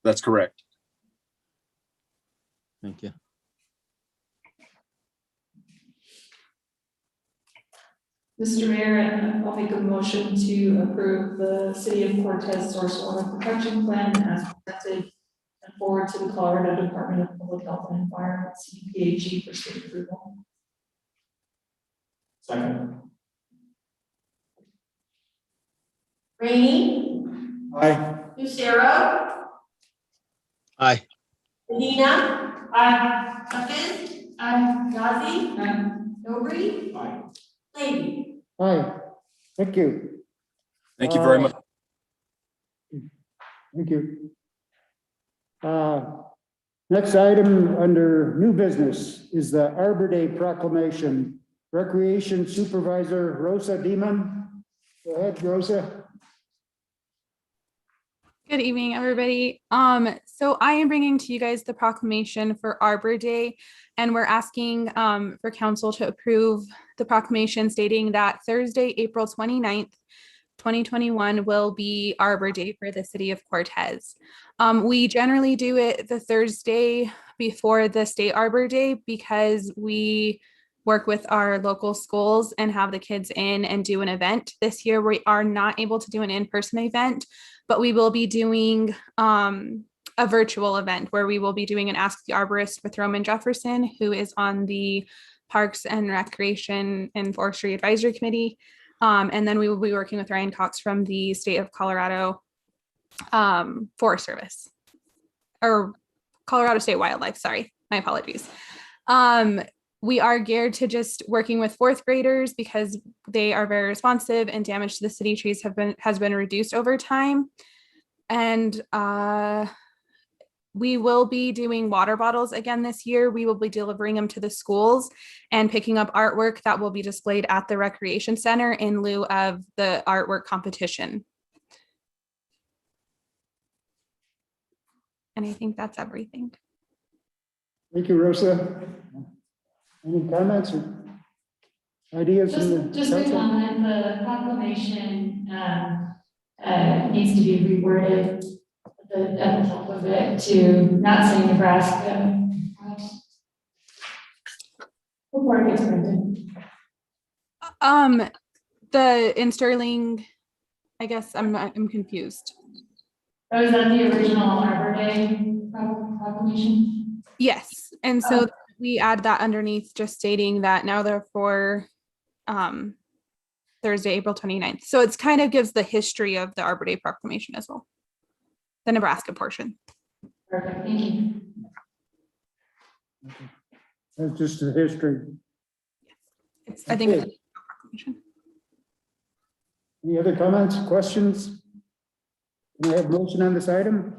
That's correct. Thank you. Mr. Mayor, I'll make a motion to approve the City of Cortez Source Water Protection Plan as presented and forward to the Colorado Department of Public Health and Environment, CDPHE, for state approval. Second. Rainey. Aye. Lucero. Aye. Medina. Aye. Huckins. Aye. Yazzie. Aye. Dobry. Aye. Lady. Aye. Thank you. Thank you very much. Thank you. Next item under new business is the Arbor Day proclamation. Recreation Supervisor Rosa Demon. Go ahead, Rosa. Good evening, everybody. So I am bringing to you guys the proclamation for Arbor Day, and we're asking for council to approve the proclamation stating that Thursday, April 29th, 2021 will be Arbor Day for the city of Cortez. We generally do it the Thursday before the state Arbor Day because we work with our local schools and have the kids in and do an event. This year, we are not able to do an in-person event, but we will be doing a virtual event where we will be doing an Ask the Arborist with Roman Jefferson, who is on the Parks and Recreation and Forestry Advisory Committee. And then we will be working with Ryan Cox from the state of Colorado Forest Service, or Colorado State Wildlife, sorry, my apologies. We are geared to just working with fourth graders because they are very responsive and damage to the city trees has been reduced over time. And we will be doing water bottles again this year. We will be delivering them to the schools and picking up artwork that will be displayed at the recreation center in lieu of the artwork competition. And I think that's everything. Thank you, Rosa. Any comments or ideas from the Just a council? comment, the proclamation needs to be reworded at the top of it to not say Nebraska. Before it gets printed. In Sterling, I guess I'm confused. Or is that the original Arbor Day proclamation? Yes, and so we add that underneath, just stating that now therefore Thursday, April 29th. So it's kind of gives the history of the Arbor Day proclamation as well. The Nebraska portion. Perfect, thank you. That's just the history. I think Okay. Any other comments, questions? Can I have motion on this item?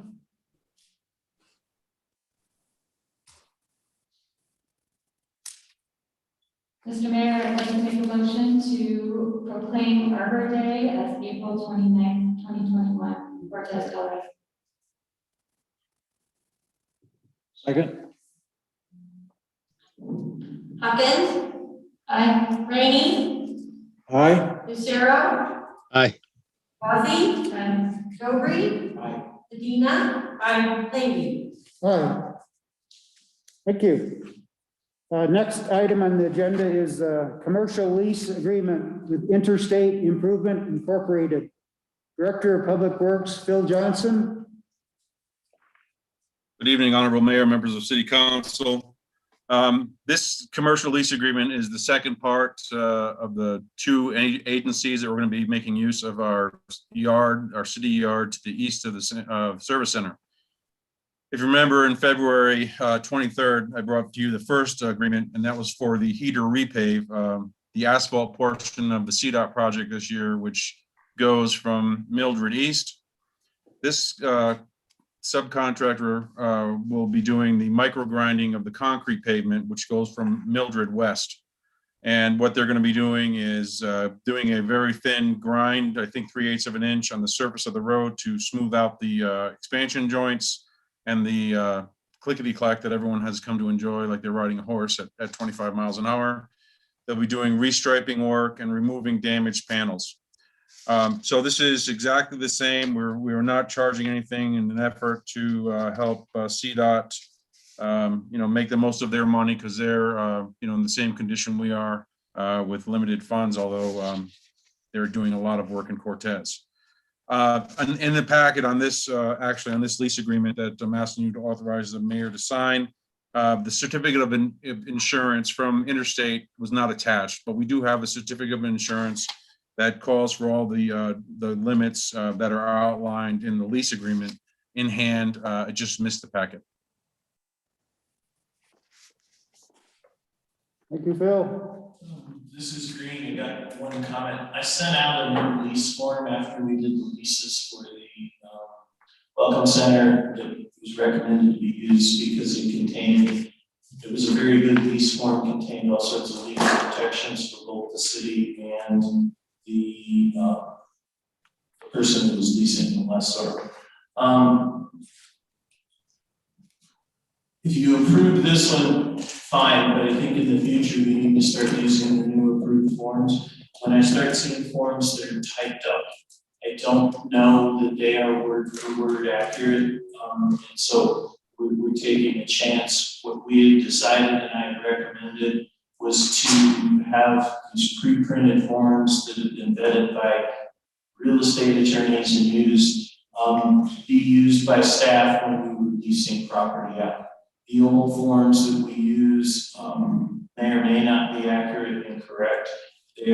Mr. Mayor, I'd like to make a motion to proclaim Arbor Day as April 29th, 2021, Cortez, Colorado. Second. Hawkins, Aye. Rainey, Aye. Lucero, Aye. Ozzy, Aye. Dobry, Aye. Medina, Leahy. Aye. Thank you. Next item on the agenda is a commercial lease agreement with Interstate Improvement Incorporated. Director of Public Works, Phil Johnson. Good evening, Honorable Mayor, members of City Council. This commercial lease agreement is the second part of the two agencies that we're going to be making use of our yard, our city yard to the east of the service center. If you remember, in February 23rd, I brought to you the first agreement, and that was for the heater repave, the asphalt portion of the CDOT project this year, which goes from Mildred East. This subcontractor will be doing the micro grinding of the concrete pavement, which goes from Mildred West. And what they're going to be doing is doing a very thin grind, I think 3/8 of an inch on the surface of the road to smooth out the expansion joints and the clickety-clack that everyone has come to enjoy, like they're riding a horse at 25 miles an hour. They'll be doing restriping work and removing damaged panels. So this is exactly the same. We're not charging anything in an effort to help CDOT, make the most of their money, because they're, in the same condition we are with limited funds, although they're doing a lot of work in Cortez. And in the packet on this, actually on this lease agreement that I'm asking you to authorize the mayor to sign, the certificate of insurance from Interstate was not attached, but we do have a certificate of insurance that calls for all the limits that are outlined in the lease agreement in hand. It just missed the packet. Thank you, Phil. This is Green. I got one comment. I sent out a new lease form after we did the leases for the Welcome Center that was recommended to be used because it was a very good lease form, contained all sorts of legal protections for both the city and the person who was leasing the lessor. If you approve this one, fine, but I think in the future, we need to start using the new approved forms. When I start seeing forms that are typed up, I don't know that they are word for word accurate. And so we're taking a chance. What we had decided and I had recommended was to have these pre-printed forms that have been vetted by real estate attorneys and used, be used by staff when we were leasing property out. The old forms that we use, may or may not be accurate and correct. They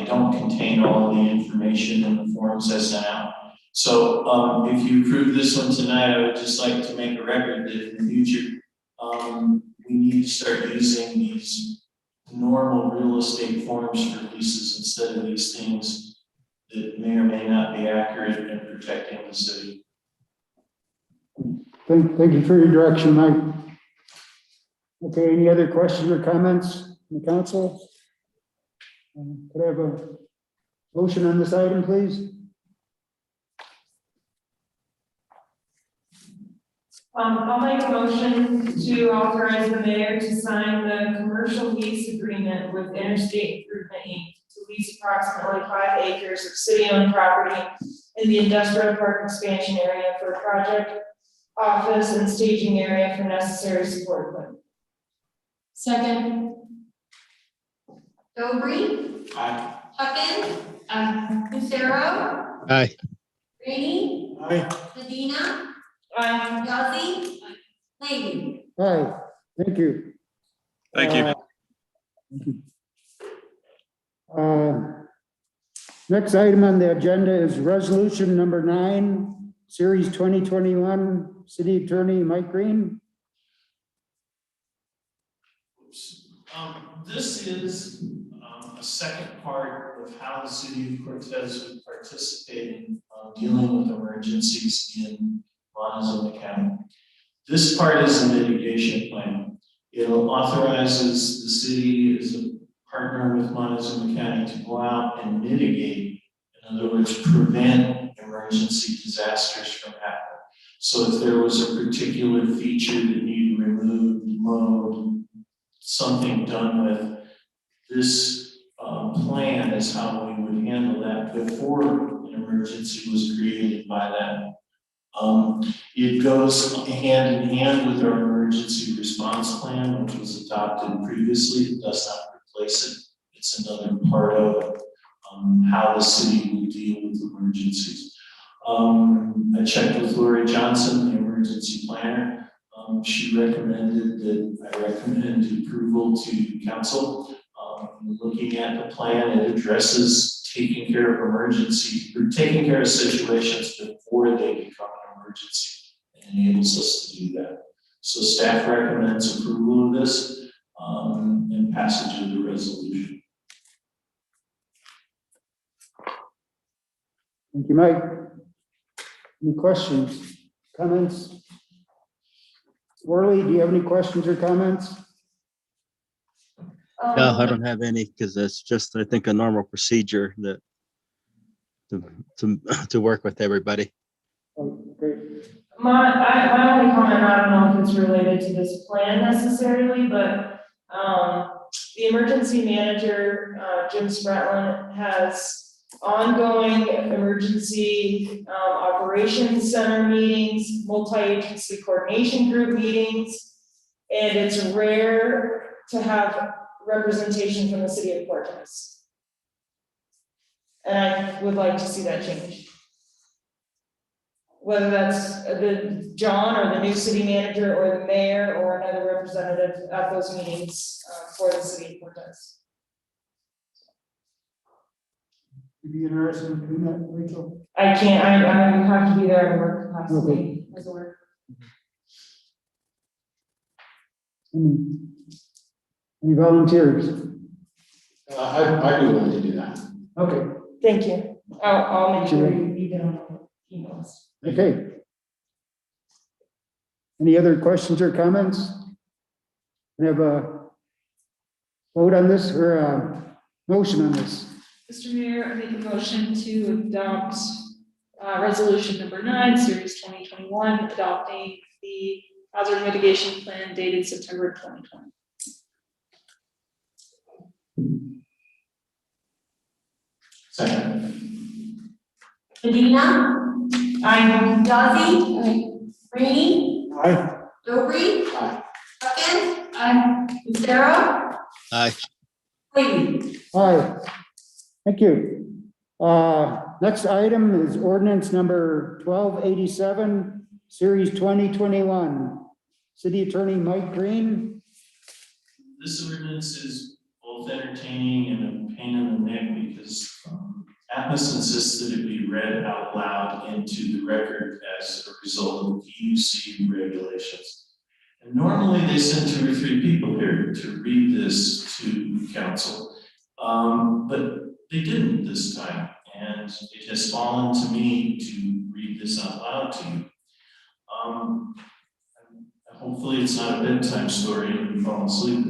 don't contain all of the information in the forms as sent out. So, if you approve this one tonight, I would just like to make a record that in the future, we need to start using these normal real estate forms for leases instead of these things that may or may not be accurate in protecting the city. Thank you for your direction, Mike. Okay, any other questions or comments from the council? Could I have a motion on this item, please? I'll make a motion to authorize the mayor to sign the commercial lease agreement with Interstate Improvement Inc. to lease approximately 5 acres of city-owned property in the industrial park expansion area for a project, office, and staging area for necessary support equipment. Second. Dobry, Aye. Huckins, Lucero, Aye. Rainey, Aye. Medina, Aye. Yazzie, Lady. Aye, thank you. Thank you. Next item on the agenda is resolution number 9, series 2021, city attorney Mike Green. This is a second part of how the city of Cortez would participate in dealing with emergencies in Montezuma County. This part is a mitigation plan. It authorizes the city as a partner with Montezuma County to go out and mitigate, in other words, prevent emergency disasters from happening. So if there was a particular feature that needed removed, mowed, something done with, this plan is how we would handle that before an emergency was created by that. It goes hand in hand with our emergency response plan, which was adopted previously. It does not replace it. It's another part of how the city will deal with emergencies. I checked with Lori Johnson, the emergency planner. She recommended that I recommend approval to council. Looking at the plan, it addresses taking care of emergencies or taking care of situations before they become an emergency and enables us to do that. So staff recommends approval of this and passage of the resolution. Thank you, Mike. Any questions, comments? Worley, do you have any questions or comments? No, I don't have any because that's just, I think, a normal procedure that to work with everybody. Okay. My only comment, I don't know if it's related to this plan necessarily, but the emergency manager, Jim Spratlin, has ongoing emergency operations center meetings, multi-agency coordination group meetings, and it's rare to have representation from the city of Cortez. And I would like to see that change. Whether that's the John or the new city manager or the mayor or another representative at those meetings for the city of Cortez. You'd be interested in doing that, Rachel? I can't, I have to be there at work capacity as a work. Any volunteers? I'd be willing to do that. Okay, Thank you. I'll make sure you get on the emails. okay. Any other questions or comments? We have a vote on this or a motion on this? Mr. Mayor, I make a motion to adopt resolution number 9, series 2021, adopting the hazard mitigation plan dated September 2020. Second. Medina, Aye. Yazzie, Rainey, Aye. Dobry, Aye. Huckins, Lucero, Aye. Clayton. Aye. Thank you. Next item is ordinance number 1287, series 2021. City Attorney Mike Green. This ordinance is both entertaining and a pain in the neck because Atmos insists that it be read out loud into the record as a result of PUC regulations. And normally they send 2 or 3 people here to read this to council, but they didn't this time. And it has fallen to me to read this out loud to you. Hopefully it's not a bedtime story and you fall asleep,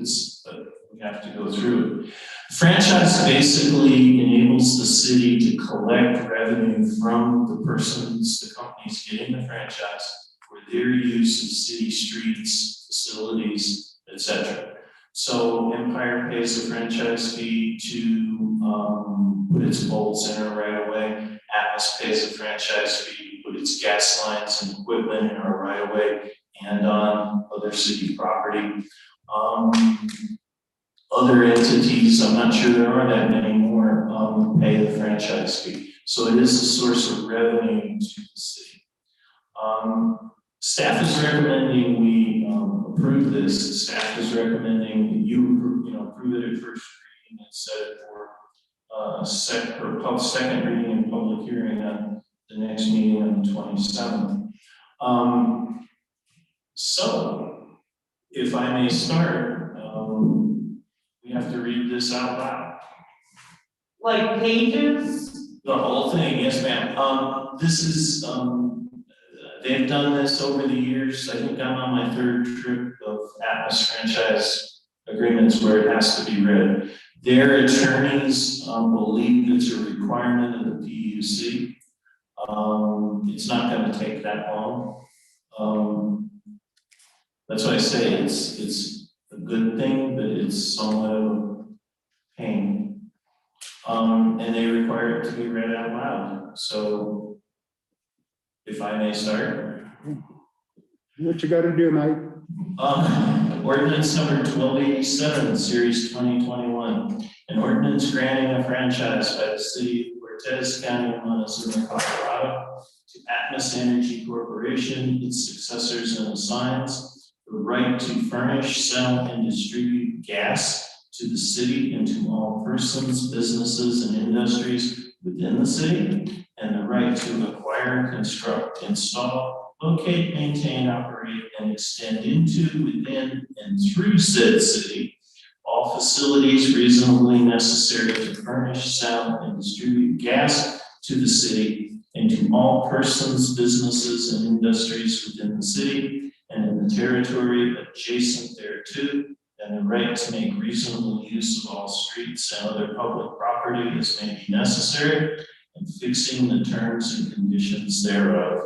but we have to go through it. Franchise basically enables the city to collect revenue from the persons, the companies getting the franchise for their use of city streets, facilities, etc. So Empire pays a franchise fee to put its poles in our right of way. Atmos pays a franchise fee to put its gas lines and equipment in our right of way and on other city property. Other entities, I'm not sure there are that many more, pay the franchise fee. So it is a source of revenue to the city. Staff is recommending we approve this. Staff is recommending that you approve it at first reading and set it for second reading and public hearing on the next meeting on the 27th. So, if I may start, we have to read this out loud. Like pages? The whole thing, yes, ma'am. This is, they've done this over the years. I think I'm on my 3rd trip of Atmos franchise agreements where it has to be read. Their attorneys believe it's a requirement of the PUC. It's not going to take that long. That's why I say it's a good thing, but it's somewhat of a pain. And they require it to be read out loud. So if I may start. What you gotta do, Mike? Ordinance number 1287, series 2021. An ordinance granting a franchise by the city of Cortez County of Montezuma, Colorado to Atmos Energy Corporation, its successors and assigns the right to furnish, sell, and distribute gas to the city and to all persons, businesses, and industries within the city, and the right to acquire, construct, install, locate, maintain, operate, and extend into, within, and through said city all facilities reasonably necessary to furnish, sell, and distribute gas to the city and to all persons, businesses, and industries within the city and in the territory adjacent thereto, and the right to make reasonable use of all streets and other public property as may be necessary, and fixing the terms and conditions thereof.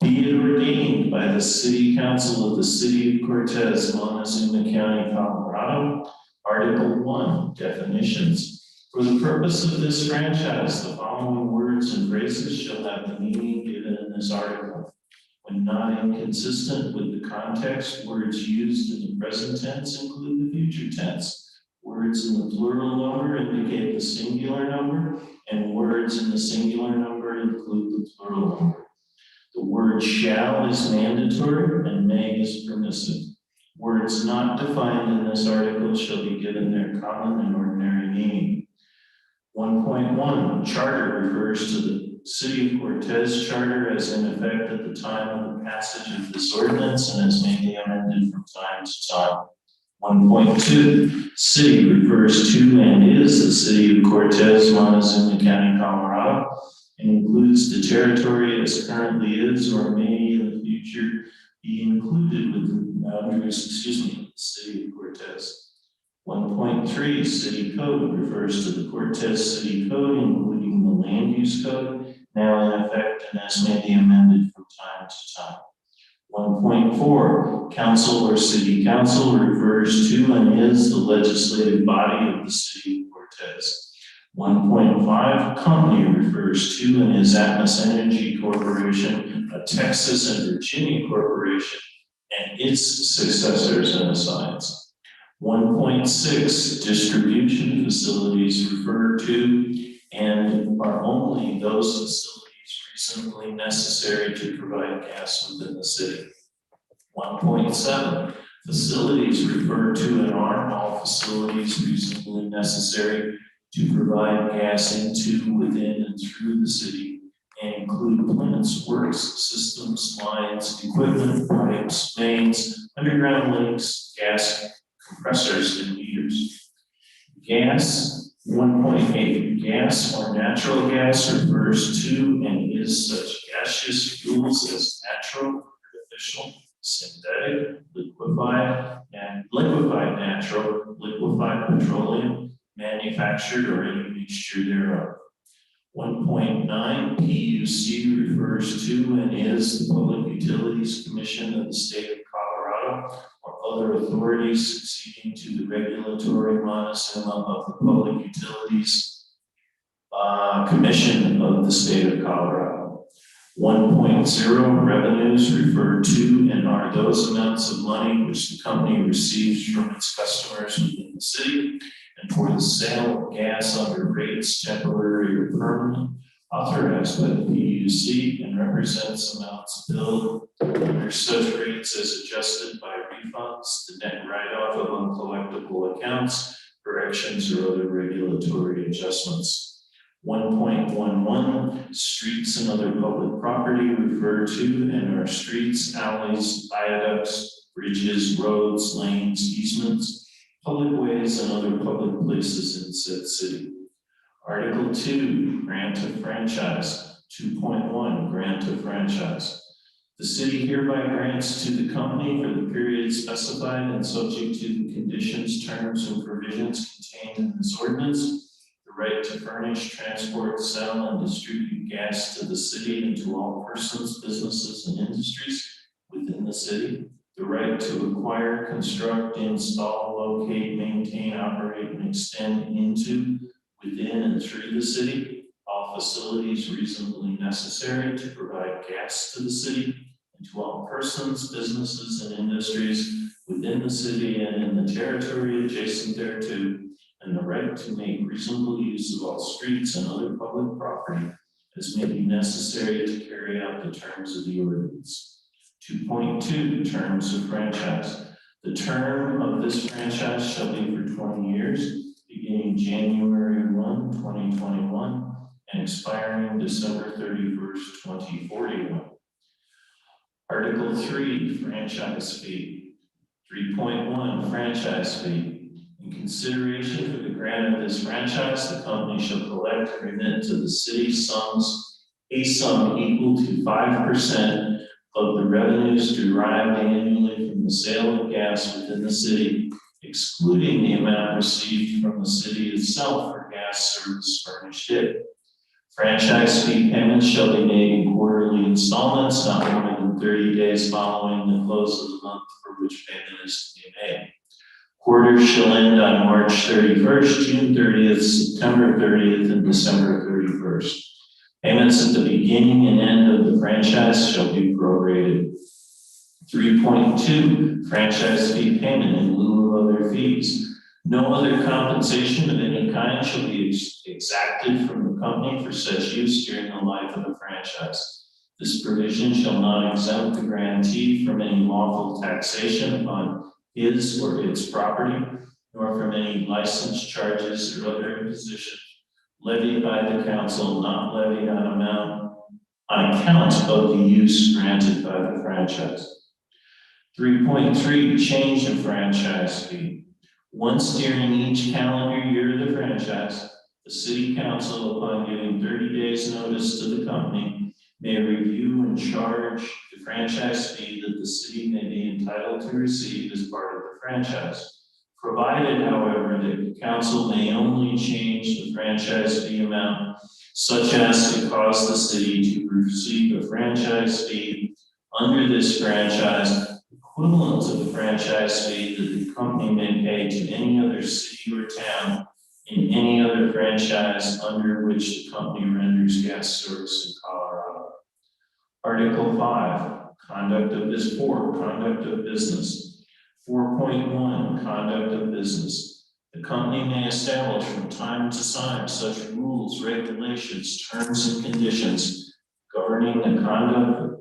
Be it ordained by the City Council of the City of Cortez, Montezuma County, Colorado, Article 1, Definitions. For the purpose of this franchise, the following words and phrases shall have the meaning given in this article. When not inconsistent with the context, words used in the present tense include the future tense. Words in the plural number indicate the singular number, and words in the singular number include the plural number. The word shall is mandatory and may is permissive. Words not defined in this article shall be given their common and ordinary meaning. 1.1, charter refers to the City of Cortez charter as in effect at the time of the passage of this ordinance and as may be amended from time to time. 1.2, city refers to and is the City of Cortez, Montezuma County, Colorado, and includes the territory as currently is or may in the future be included within the boundaries, the City of Cortez. 1.3, city code refers to the Cortez City Code, including the land use code, now in effect and as may be amended from time to time. 1.4, council or city council refers to and is the legislative body of the City of Cortez. 1.5, company refers to and is Atmos Energy Corporation, a Texas and Virginia corporation, and its successors and assigns. 1.6, distribution facilities referred to and are only those facilities reasonably necessary to provide gas within the city. 1.7, facilities referred to and are all facilities reasonably necessary to provide gas into, within, and through the city, and include plants, works, systems, lines, equipment, pipes, mains, underground links, gas compressors, and meters. Gas, 1.8, gas or natural gas refers to and is such gaseous fuels as natural, artificial, synthetic, liquefied, and liquefied natural, liquefied petroleum, manufactured or any mixture thereof. 1.9, PUC refers to and is the Public Utilities Commission of the State of Colorado or other authorities succeeding to the regulatory monosyllable of the Public Utilities Commission of the State of Colorado. 1.0, revenues refer to and are those amounts of money which the company receives from its customers within the city and for the sale of gas under rates, temporary or permanent, authorized by the PUC and represents amounts billed under such rates as adjusted by refunds, the net write-off of uncollectible accounts, corrections, or other regulatory adjustments. 1.11, streets and other public property refer to and are streets, alleys, viaducts, bridges, roads, lanes, easements, public ways, and other public places in said city. Article 2, grant of franchise. 2.1, grant of franchise. The city hereby grants to the company for the period specified and subject to the conditions, terms, and provisions contained in this ordinance, the right to furnish, transport, sell, and distribute gas to the city and to all persons, businesses, and industries within the city, the right to acquire, construct, install, locate, maintain, operate, and extend into, within, and through the city, all facilities reasonably necessary to provide gas to the city and to all persons, businesses, and industries within the city and in the territory adjacent thereto, and the right to make reasonable use of all streets and other public property as may be necessary to carry out the terms of the ordinance. 2.2, terms of franchise. The term of this franchise shall be for 20 years, beginning January 1, 2021, and expiring December 31st, 2041. Article 3, franchise fee. 3.1, franchise fee. In consideration for the grant of this franchise, the company shall collect and remit to the city a sum equal to 5% of the revenues derived annually from the sale of gas within the city, excluding the amount received from the city itself for gas service furnished it. Franchise fee payments shall be made in quarterly installments, not more than 30 days following the close of the month for which payment is to be made. Quarters shall end on March 31st, June 30th, September 30th, and December 31st. Payments at the beginning and end of the franchise shall be prorated. 3.2, franchise fee payment in lieu of other fees. No other compensation of any kind shall be exacted from the company for such use during the life of the franchise. This provision shall not exempt the grantee from any lawful taxation upon his or its property, nor from any license charges or other imposition levied by the council, not levied on account of the use granted by the franchise. 3.3, change of franchise fee. Once during each calendar year of the franchise, the city council, upon giving 30 days notice to the company, may review and charge the franchise fee that the city may be entitled to receive as part of the franchise. Provided, however, that the council may only change the franchise fee amount such as to cause the city to receive a franchise fee under this franchise equivalent to the franchise fee that the company may pay to any other city or town in any other franchise under which the company renders gas service in Colorado. Article 5, conduct of business. 4.1, conduct of business. The company may establish from time to time such rules, regulations, terms, and conditions governing the conduct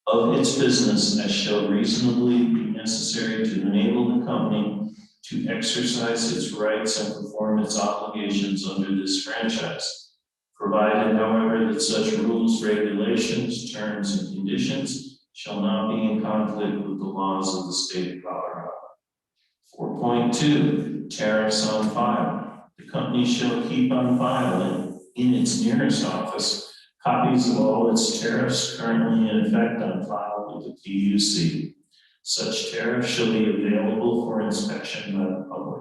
of its business as shall reasonably be necessary to enable the company to exercise its rights and perform its obligations under this franchise. Provided, however, that such rules, regulations, terms, and conditions shall not be in conflict with the laws of the state of Colorado. 4.2, tariffs on file. The company shall keep on file in its nearest office copies of all its tariffs currently in effect on file with the PUC. Such tariffs shall be available for inspection by the public.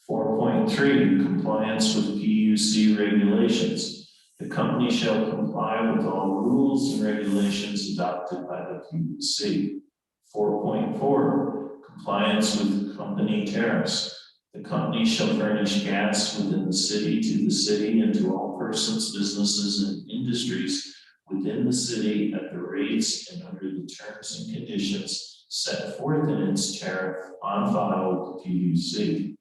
4.3, compliance with PUC regulations. The company shall comply with all rules and regulations adopted by the PUC. 4.4, compliance with company tariffs. The company shall furnish gas within the city to the city and to all persons, businesses, and industries within the city at the rates and under the terms and conditions set forth in its tariff on file with the PUC.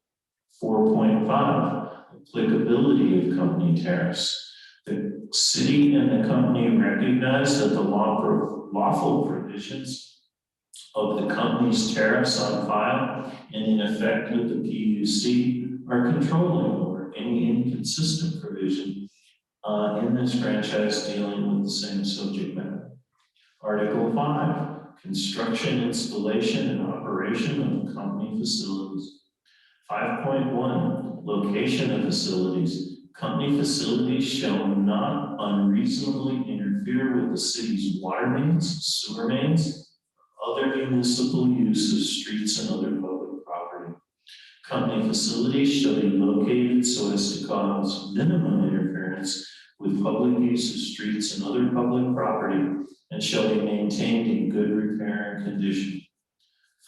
4.5, applicability of company tariffs. The city and the company recognize that the lawful provisions of the company's tariffs on file and in effect with the PUC are controlling over any inconsistent provision in this franchise dealing with the same subject matter. Article 5, construction, installation, and operation of company facilities. 5.1, location of facilities. Company facilities shall not unreasonably interfere with the city's water mains, sewer mains, other municipal use of streets and other public property. Company facilities shall be located so as to cause minimum interference with public use of streets and other public property and shall be maintained in good repair and condition.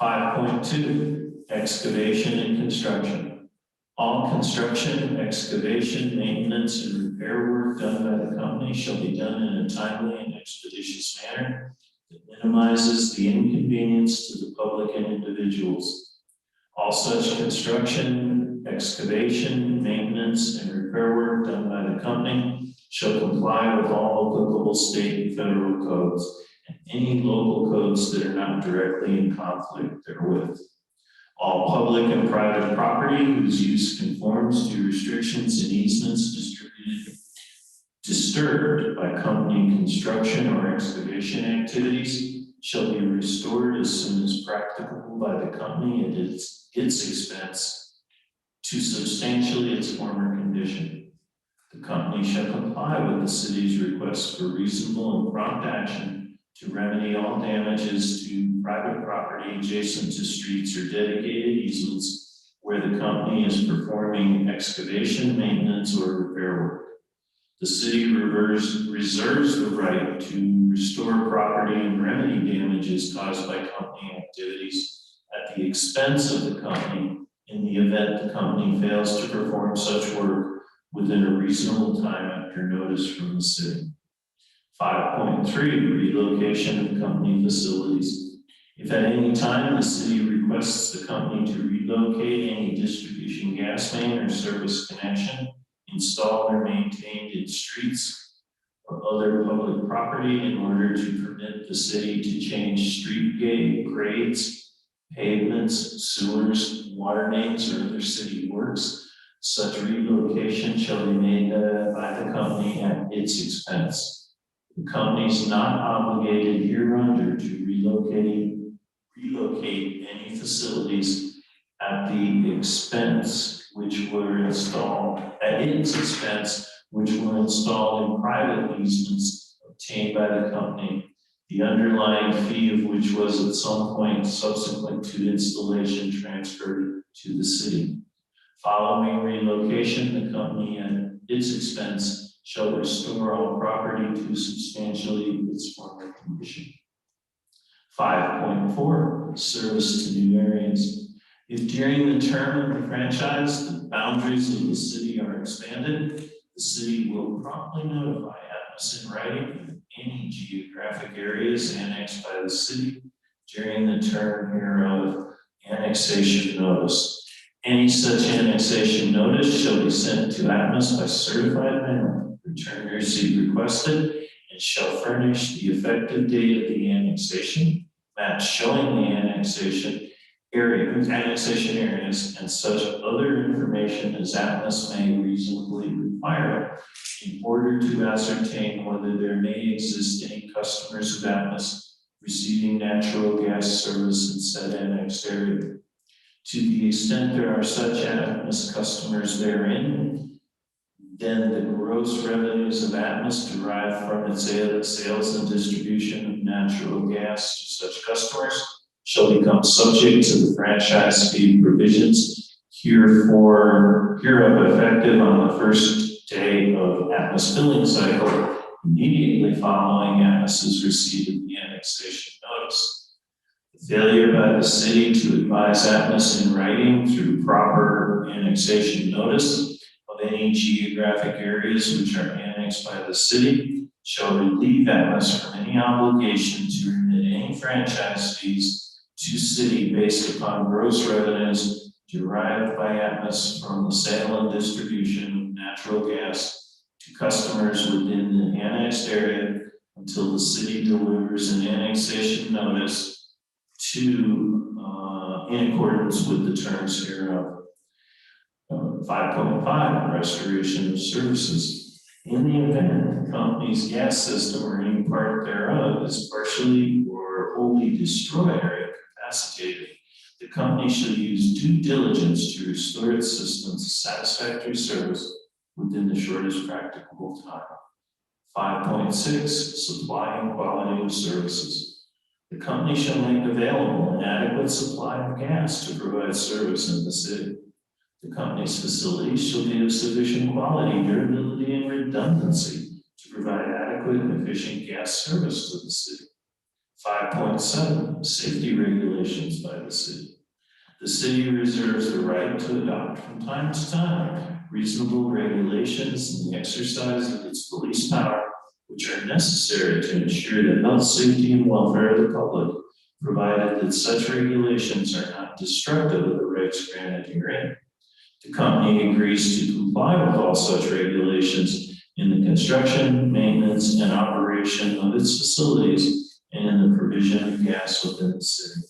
5.2, excavation and construction. All construction, excavation, maintenance, and repair work done by the company shall be done in a timely and expeditious manner that minimizes the inconvenience to the public and individuals. All such construction, excavation, maintenance, and repair work done by the company shall comply with all applicable state and federal codes and any local codes that are not directly in conflict therewith. All public and private property whose use conforms to restrictions and easements disturbed by company construction or excavation activities shall be restored as soon as practicable by the company at its expense to substantially its former condition. The company shall comply with the city's request for reasonable and prompt action to remedy all damages to private property adjacent to streets or dedicated easements where the company is performing excavation, maintenance, or repair work. The city reserves the right to restore property and remedy damages caused by company activities at the expense of the company in the event the company fails to perform such work within a reasonable time after notice from the city. 5.3, relocation of company facilities. If at any time the city requests the company to relocate any distribution gas main or service connection, installed or maintained in streets or other public property in order to permit the city to change street grades, pavements, sewers, water mains, or other city works, such relocation shall be made by the company at its expense. The company is not obligated hereunder to relocate any facilities at its expense which were installed in private easements obtained by the company, the underlying fee of which was at some point subsequent to installation transferred to the city. Following relocation, the company at its expense shall restore all property to substantially its former condition. 5.4, service to new areas. If during the term of the franchise, the boundaries of the city are expanded, the city will promptly notify us in writing of any geographic areas annexed by the city during the term hereof annexation notice. Any such annexation notice shall be sent to Atmos by certified mail, return receipt requested, and shall furnish the effective date of the annexation, maps showing the annexation areas, and such other information as Atmos may reasonably require in order to ascertain whether there may exist any customers of Atmos receiving natural gas service in said annexed area. To the extent there are such Atmos customers therein, then the gross revenues of Atmos derived from its sales and distribution of natural gas to such customers shall become subject to the franchise fee provisions hereof effective on the first day of Atmos billing cycle, immediately following Atmos's receipt of the annexation notice. The failure by the city to advise Atmos in writing through proper annexation notice of any geographic areas which are annexed by the city shall relieve Atmos from any obligation to remit any franchise fees to city based upon gross revenues derived by Atmos from the sale and distribution of natural gas to customers within the annexed area until the city delivers an annexation notice in accordance with the terms hereof. 5.5, restoration of services. In the event the company's gas system or any part thereof is partially or wholly destroyed or incapacitated, the company shall use due diligence to restore its system's satisfactory service within the shortest practicable time. 5.6, supply and quality of services. The company shall make available an adequate supply of gas to provide service in the city. The company's facilities shall be of sufficient quality, durability, and redundancy to provide adequate and efficient gas service to the city. 5.7, safety regulations by the city. The city reserves the right to adopt from time to time reasonable regulations in the exercise of its police power, which are necessary to ensure the health, safety, and welfare of the public, provided that such regulations are not destructive of the rights granted herein. The company agrees to comply with all such regulations in the construction, maintenance, and operation of its facilities and in the provision of gas within the city.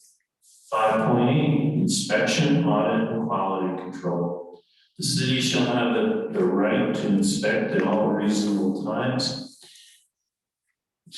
5.8, inspection, audit, and quality control. The city shall have the right to inspect at all reasonable times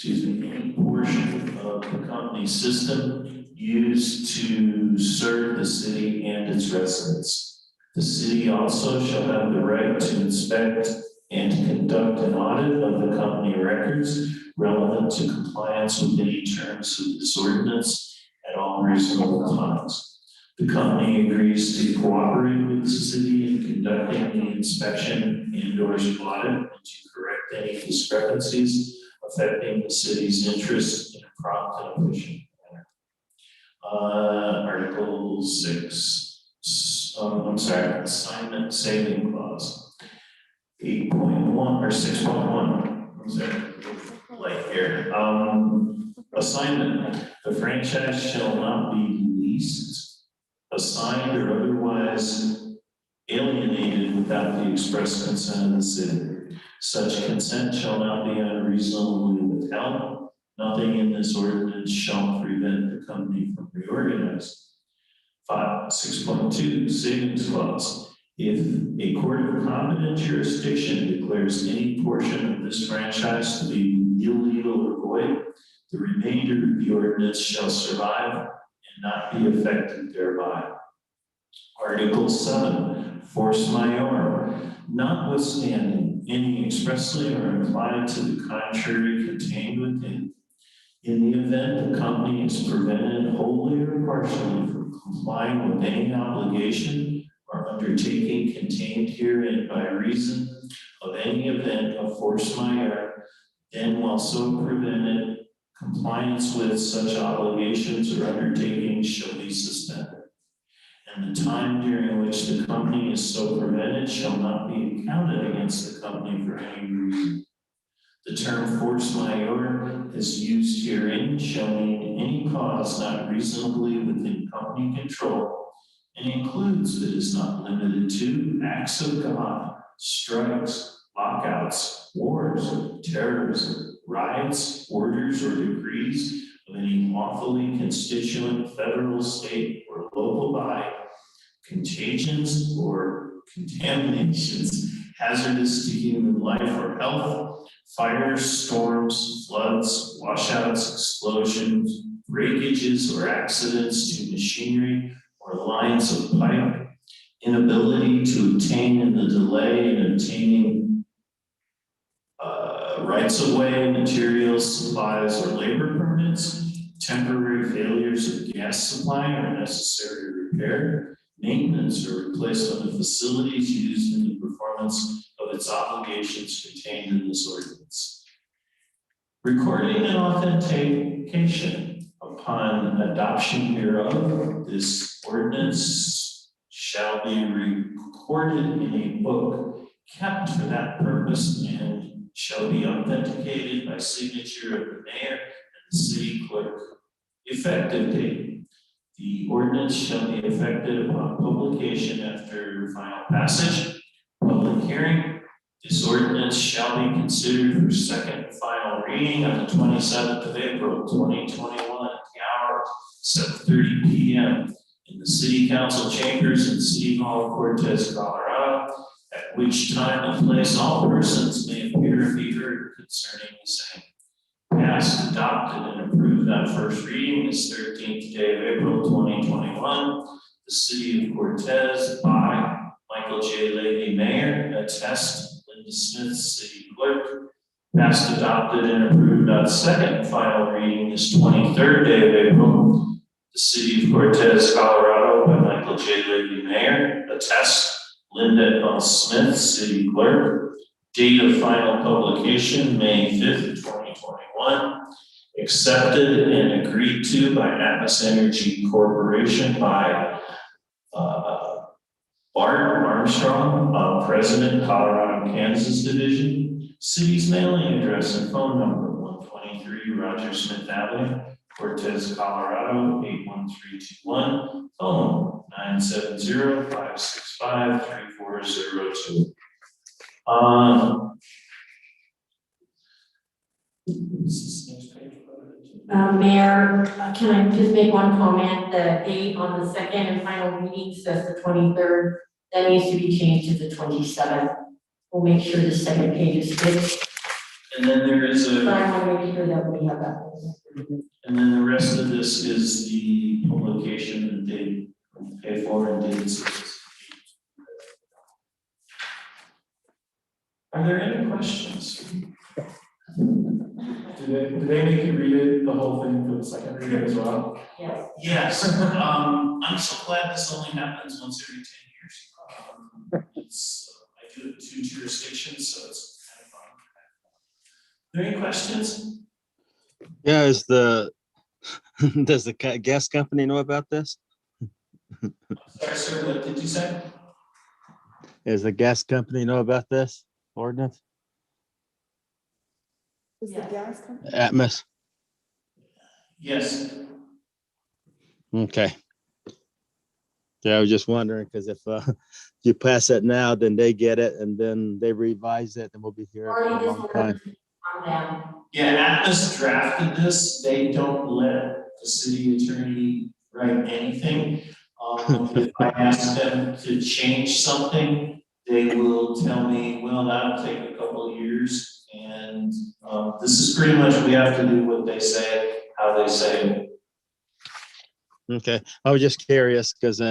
any portion of the company's system used to serve the city and its residents. The city also shall have the right to inspect and conduct an audit of the company records relevant to compliance with any terms of this ordinance at all reasonable times. The company agrees to cooperate with the city in conducting the inspection and/or audit and to correct any discrepancies affecting the city's interests in a prompt and efficient manner. Article 6, assignment saving clause. 8.1 or 6.1, I'm sorry, like here. Assignment, the franchise shall not be leased, assigned, or otherwise alienated without the express consent of the city. Such consent shall not be unreasonably withheld. Nothing in this ordinance shall prevent the company from reorganizing. 6.2, savings clause. If a court of competent jurisdiction declares any portion of this franchise to be illegal or void, the remainder of the ordinance shall survive and not be affected thereby. Article 7, force majeure. Notwithstanding any expressly or implied to the contrary contained within, in the event the company is prevented wholly or partially from complying with any obligation or undertaking contained herein by reason of any event of force majeure, then while so prevented, compliance with such obligations or undertakings shall be suspended. And the time during which the company is so prevented shall not be accounted against the company for any reason. The term force majeure is used herein shall mean any cause not reasonably within company control and includes but is not limited to acts of God, strikes, lockouts, wars, terrorism, riots, orders, or decrees of any lawfully constituent federal, state, or local body, contagions or contaminations hazardous to human life or health, fires, storms, floods, washouts, explosions, breakages, or accidents to machinery or lines of pipe, inability to obtain and the delay in obtaining rights of way, materials, supplies, or labor permits, temporary failures of gas supply or necessary repair, maintenance or replacement of facilities used in the performance of its obligations contained in this ordinance. Recording and authentication upon adoption hereof, this ordinance shall be recorded in a book kept for that purpose and shall be authenticated by signature of the mayor and the city clerk. Effective date. The ordinance shall be effective upon publication after final passage. Public hearing. This ordinance shall be considered for second and final reading on the 27th of April, 2021 at the hour of 7:30 p.m. in the City Council chambers in City Hall, Cortez, Colorado, at which time and place all persons may appear and be heard concerning the same. Passed, adopted, and approved on first reading this 13th day of April, 2021. The City of Cortez by Michael J. Leahy, Mayor, attest Linda Smith, City Clerk. Passed, adopted, and approved on second and final reading this 23rd day of April. The City of Cortez, Colorado by Michael J. Leahy, Mayor, attest Linda L. Smith, City Clerk. Date of final publication, May 5th, 2021. Accepted and agreed to by Atmos Energy Corporation by Bart Armstrong, President, Colorado, Kansas Division. City's mailing address and phone number, 123 Roger Smith Avenue, Cortez, Colorado, 81321. Phone, 970-565-3402. Mayor, can I just make one comment? The date on the second and final reading says the 23rd. That needs to be changed to the 27th. We'll make sure the second page is fixed. And then there is But a, I want to make sure that we have that. and then the rest of this is the publication that they pay for and dates. Are there any questions? Did they make you read it, the whole thing for the second reading as well? Yes. Yes, I'm so glad this only happens once every 10 years. I do it in 2 jurisdictions, so it's kind of fun. Are there any questions? Yeah, does the gas company know about this? Sorry, sir, what did you say? Does the gas company know about this ordinance? Is the gas company? Atmos, Yes. okay. Yeah, I was just wondering, because if you pass it now, then they get it, and then they revise it, and we'll be here for a Already long time. on them. Yeah, Atmos drafted this. They don't let the city attorney write anything. If I ask them to change something, they will tell me, well, that'll take a couple of years. And this is pretty much, we have to do what they say, how they say it. Okay, I was just curious, because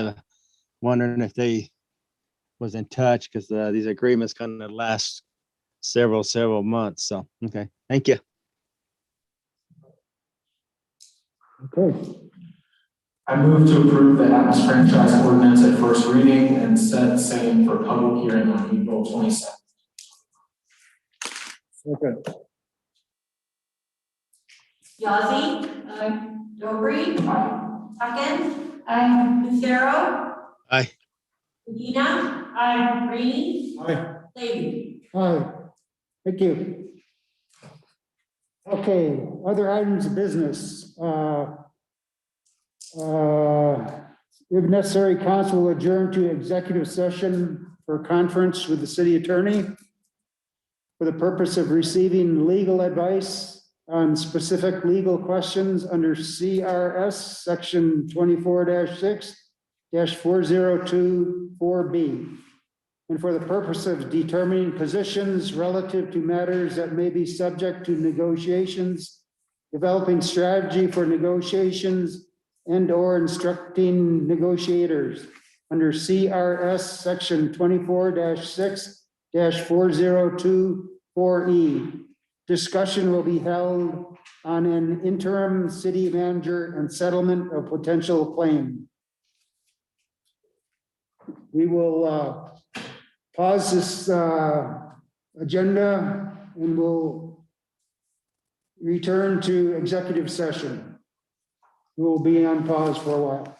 wondering if they was in touch, because these agreements kind of last several months, so, okay, thank you. Okay, I move to approve the Atmos franchise ordinance at first reading and set same for public hearing on April 27th. okay. Yazzie. Aye. Dobry. Hawkins. Aye. Lucero. Aye. Medina. Aye. Rainey. Aye. Lady. Aye. Thank you. Okay, other items of business. If necessary, council will adjourn to executive session for conference with the city attorney for the purpose of receiving legal advice on specific legal questions under CRS section 24-6-4024B. And for the purpose of determining positions relative to matters that may be subject to negotiations, developing strategy for negotiations, and/or instructing negotiators under CRS section 24-6-4024E. Discussion will be held on an interim city manager and settlement of potential claim. We will pause this agenda and we'll return to executive session. We will be on pause for a while.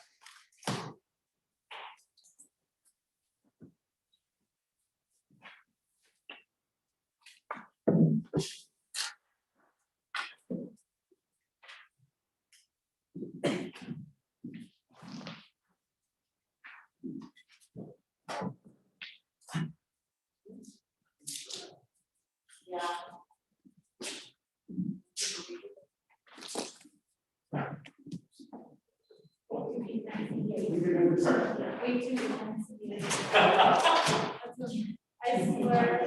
I swear.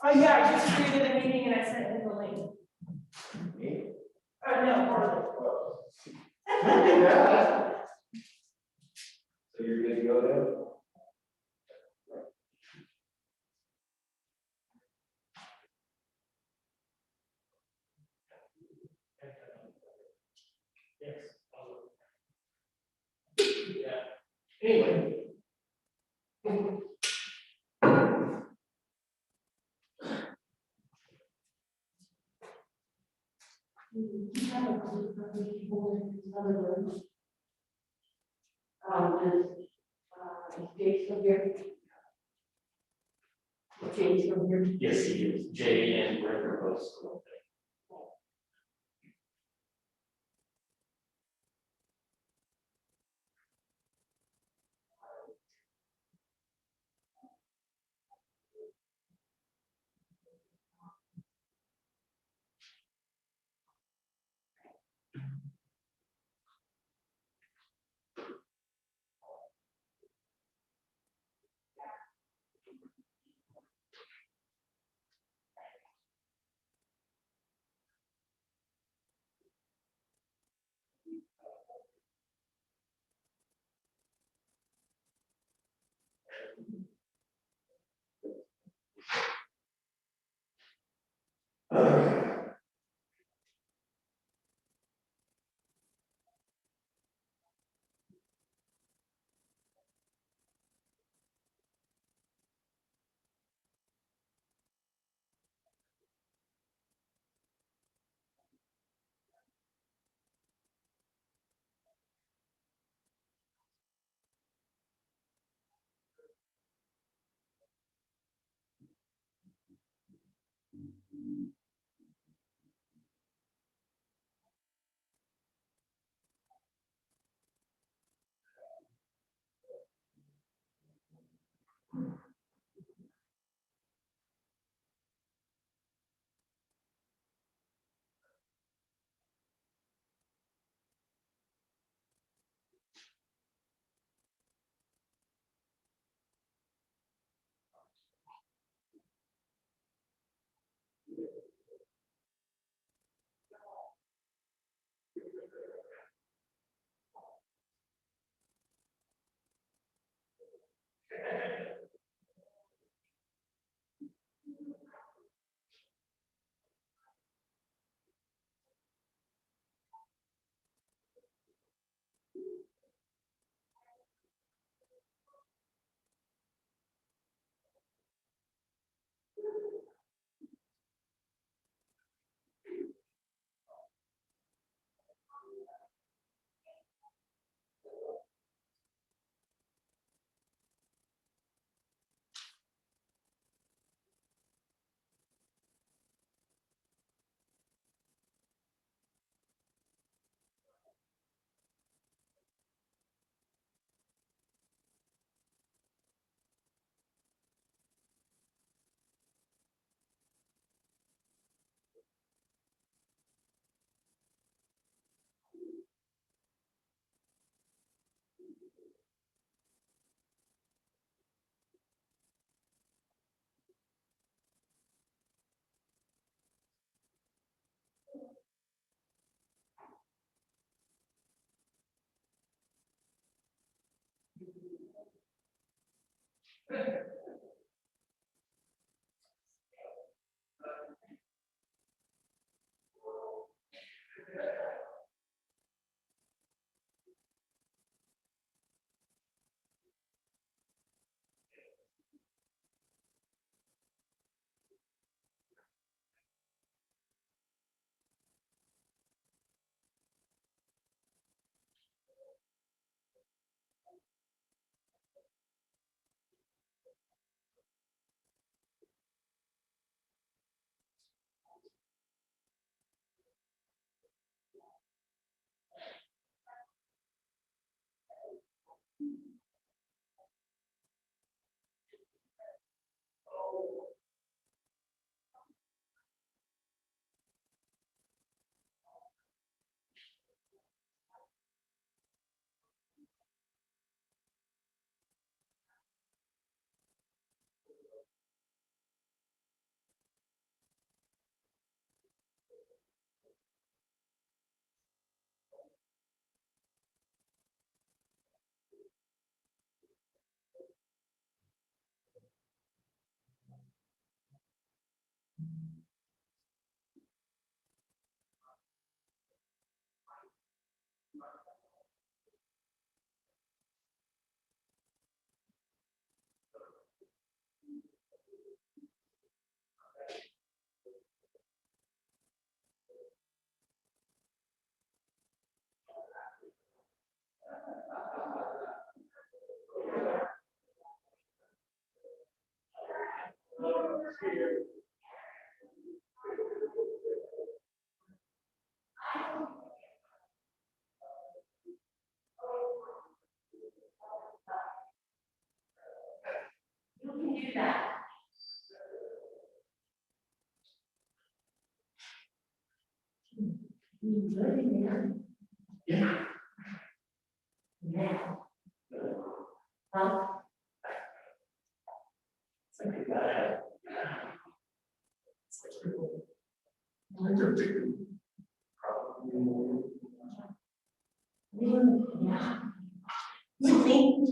Oh, yeah, I just created a meeting and I sent in the link. Oh, no, Harley. So you're good to go then? Yeah. Anyway. Yes, he is. Jay and Rick are both still there. You can do that. You good in there? Yeah. Yeah. Huh? It's like I got it. Yeah. You think?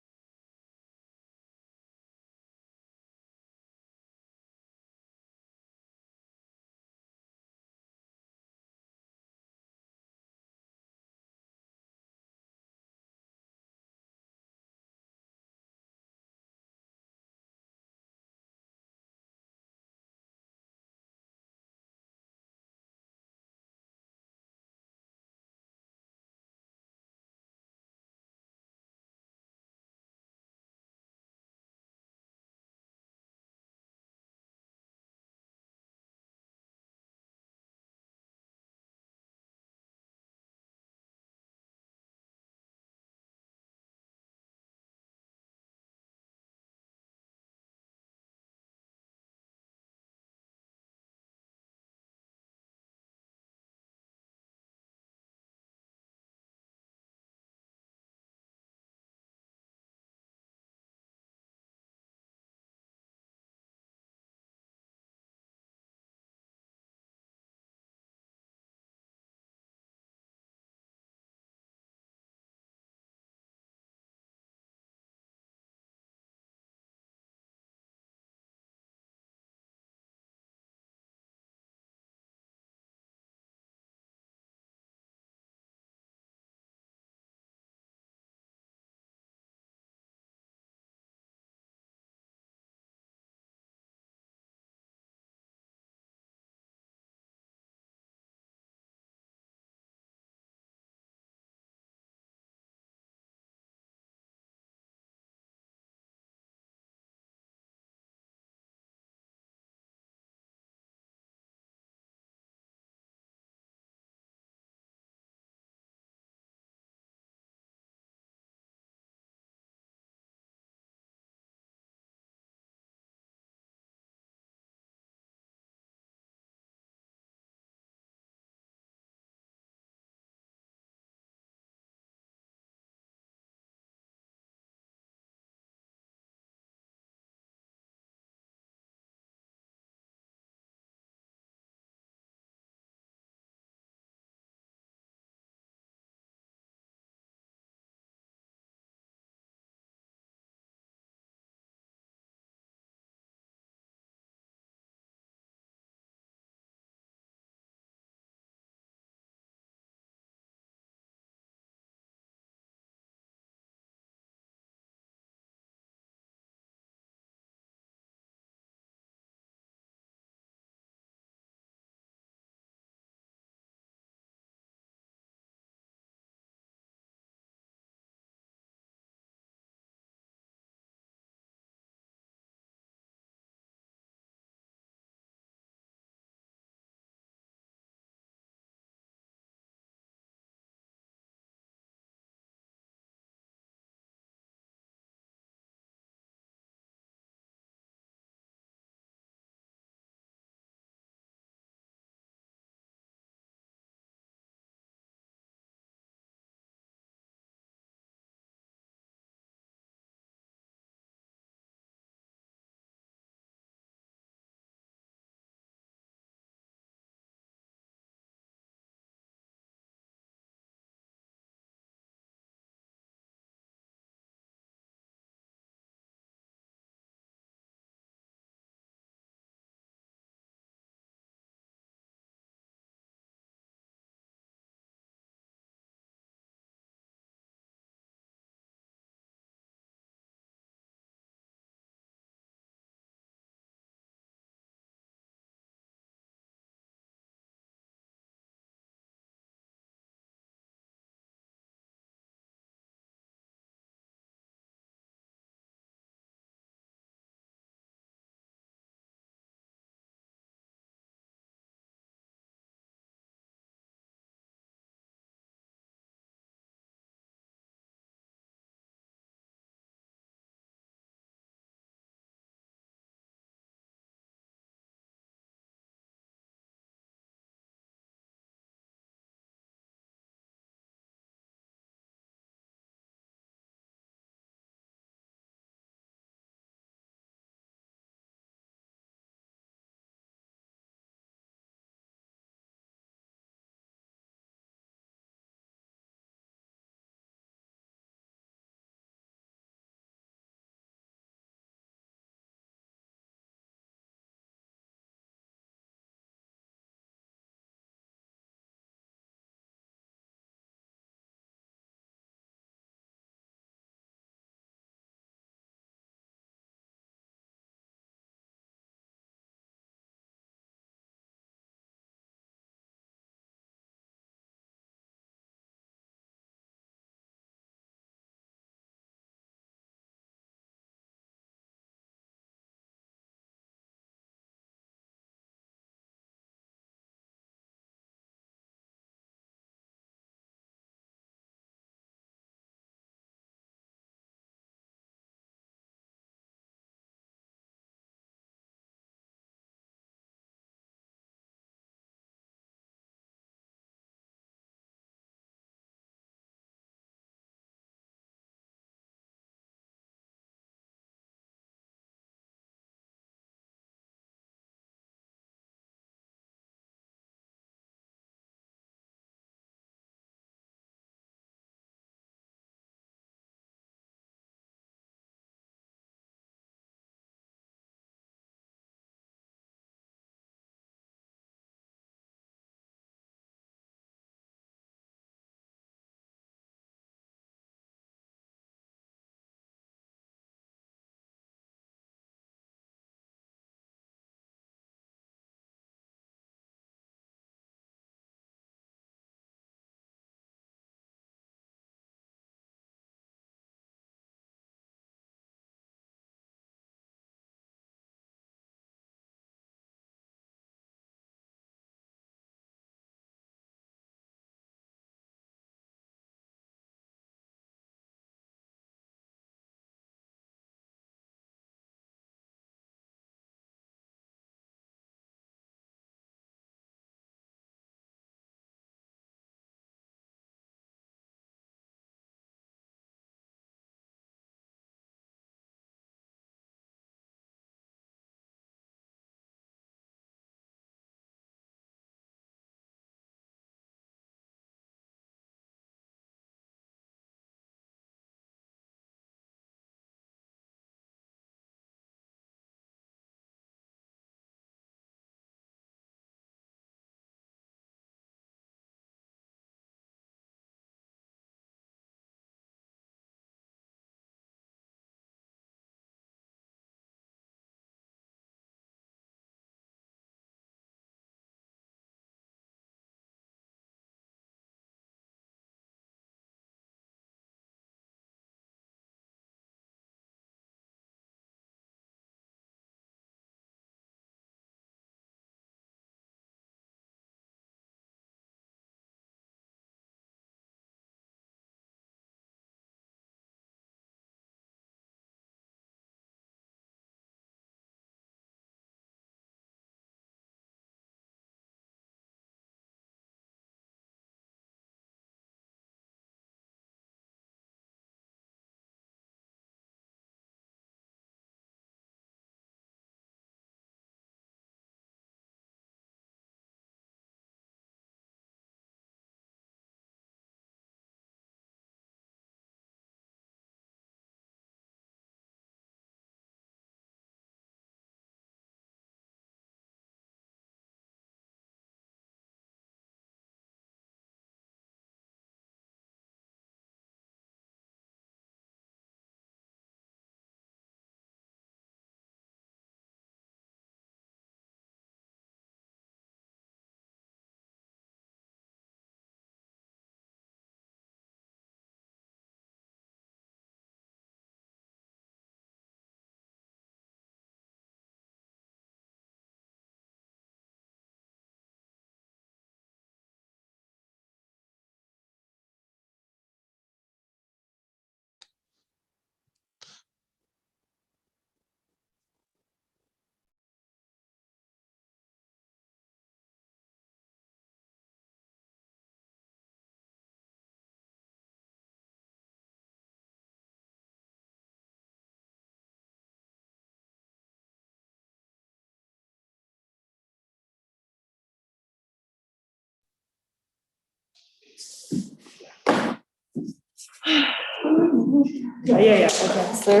Yeah, okay. Sir.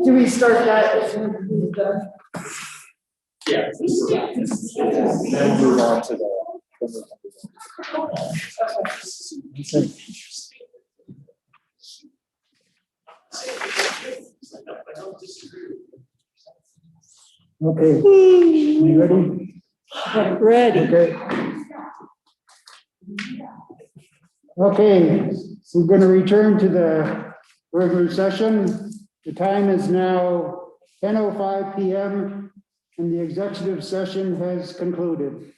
Do we start that as soon as we're done? Yeah. Then move on to the. Okay. You ready? Ready. Okay. Okay, so we're going to return to the regular session. The time is now 10:05 PM and the executive session has concluded.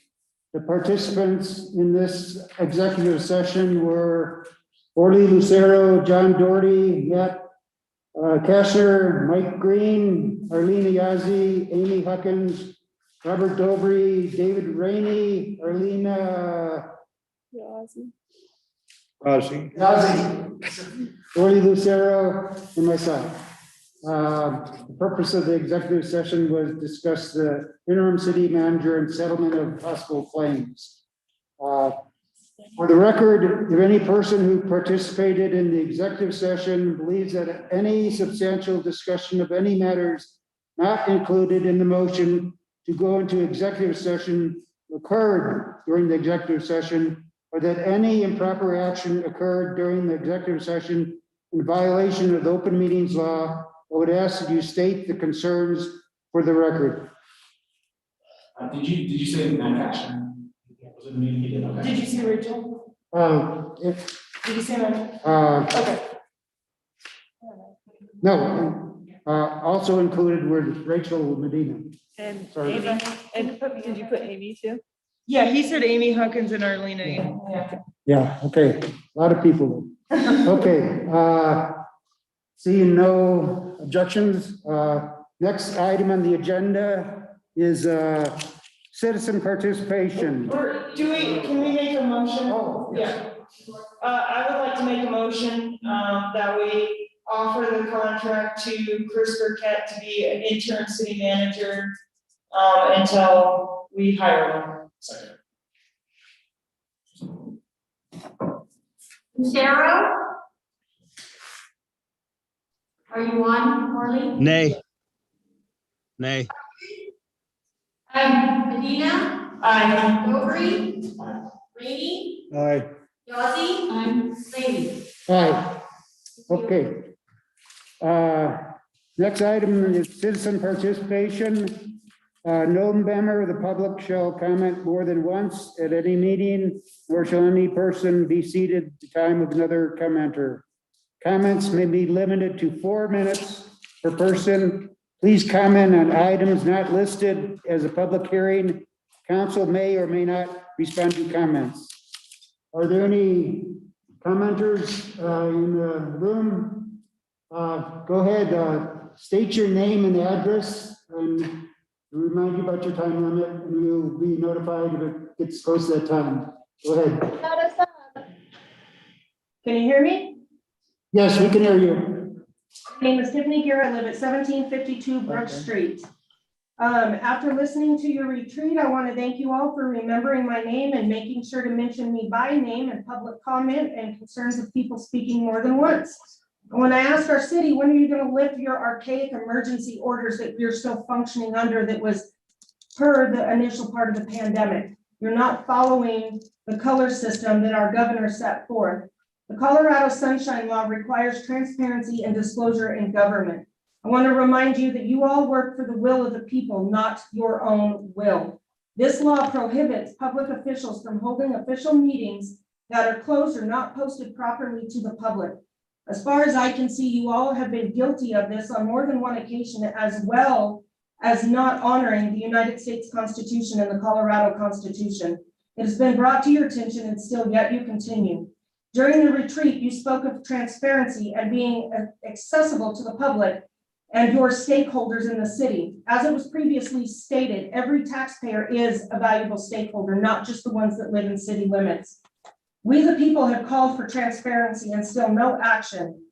The participants in this executive session were Orly Lucero, John Doherty, Matt Kashner, Mike Green, Arlene Yazzie, Amy Huckins, Robert Dobry, David Rainey, Arlena Yazzie, Orly Lucero, and myself. The purpose of the executive session was discuss the interim city manager and settlement of possible claims. For the record, if any person who participated in the executive session believes that any substantial discussion of any matters not included in the motion to go into executive session occurred during the executive session, or that any improper action occurred during the executive session in violation of the open meetings law, I would ask that you state the concerns for the record. Did you say Matt Kashner? Was it the meeting he did? Okay. Did you see Rachel? If, Did you see her? okay. No, also included were Rachel Medina. And Sorry. Amy, and did you put Amy too? Yeah, he said Amy Huckins and Arlena. Yeah. Yeah, okay, a lot of people. Okay, seeing no objections, next item on the agenda is citizen participation. Or can we make a motion? Oh, yes. Yeah. I would like to make a motion, that we offer the contract to Chris Burkett to be an interim city manager, until we hire him. Second. Lucero? Are you on, Orly? Nay. Nay. Medina? Aye. Dobry? Rainey? Aye. Yazzie? Lady? Aye. Okay. Next item is citizen participation. No member of the public shall comment more than once at any meeting, nor shall any person be seated at the time of another commenter. Comments may be limited to 4 minutes per person. Please comment on items not listed as a public hearing. Council may or may not respond to comments. Are there any commenters in the room? Go ahead, state your name and address and remind you about your time limit, and you'll be notified if it gets close to that time. Go ahead. Can you hear me? Yes, we can hear you. My name is Tiffany Garrett. I live at 1752 Brook Street. After listening to your retreat, I want to thank you all for remembering my name and making sure to mention me by name in public comment and concerns of people speaking more than once. When I asked our city, when are you going to lift your archaic emergency orders that we're still functioning under that was per the initial part of the pandemic? You're not following the color system that our governor set forth. The Colorado Sunshine Law requires transparency and disclosure in government. I want to remind you that you all work for the will of the people, not your own will. This law prohibits public officials from holding official meetings that are closed or not posted properly to the public. As far as I can see, you all have been guilty of this on more than one occasion, as well as not honoring the United States Constitution and the Colorado Constitution. It has been brought to your attention and still yet you continue. During the retreat, you spoke of transparency and being accessible to the public and your stakeholders in the city. As it was previously stated, every taxpayer is a valuable stakeholder, not just the ones that live in city limits. We, the people, have called for transparency and still no action.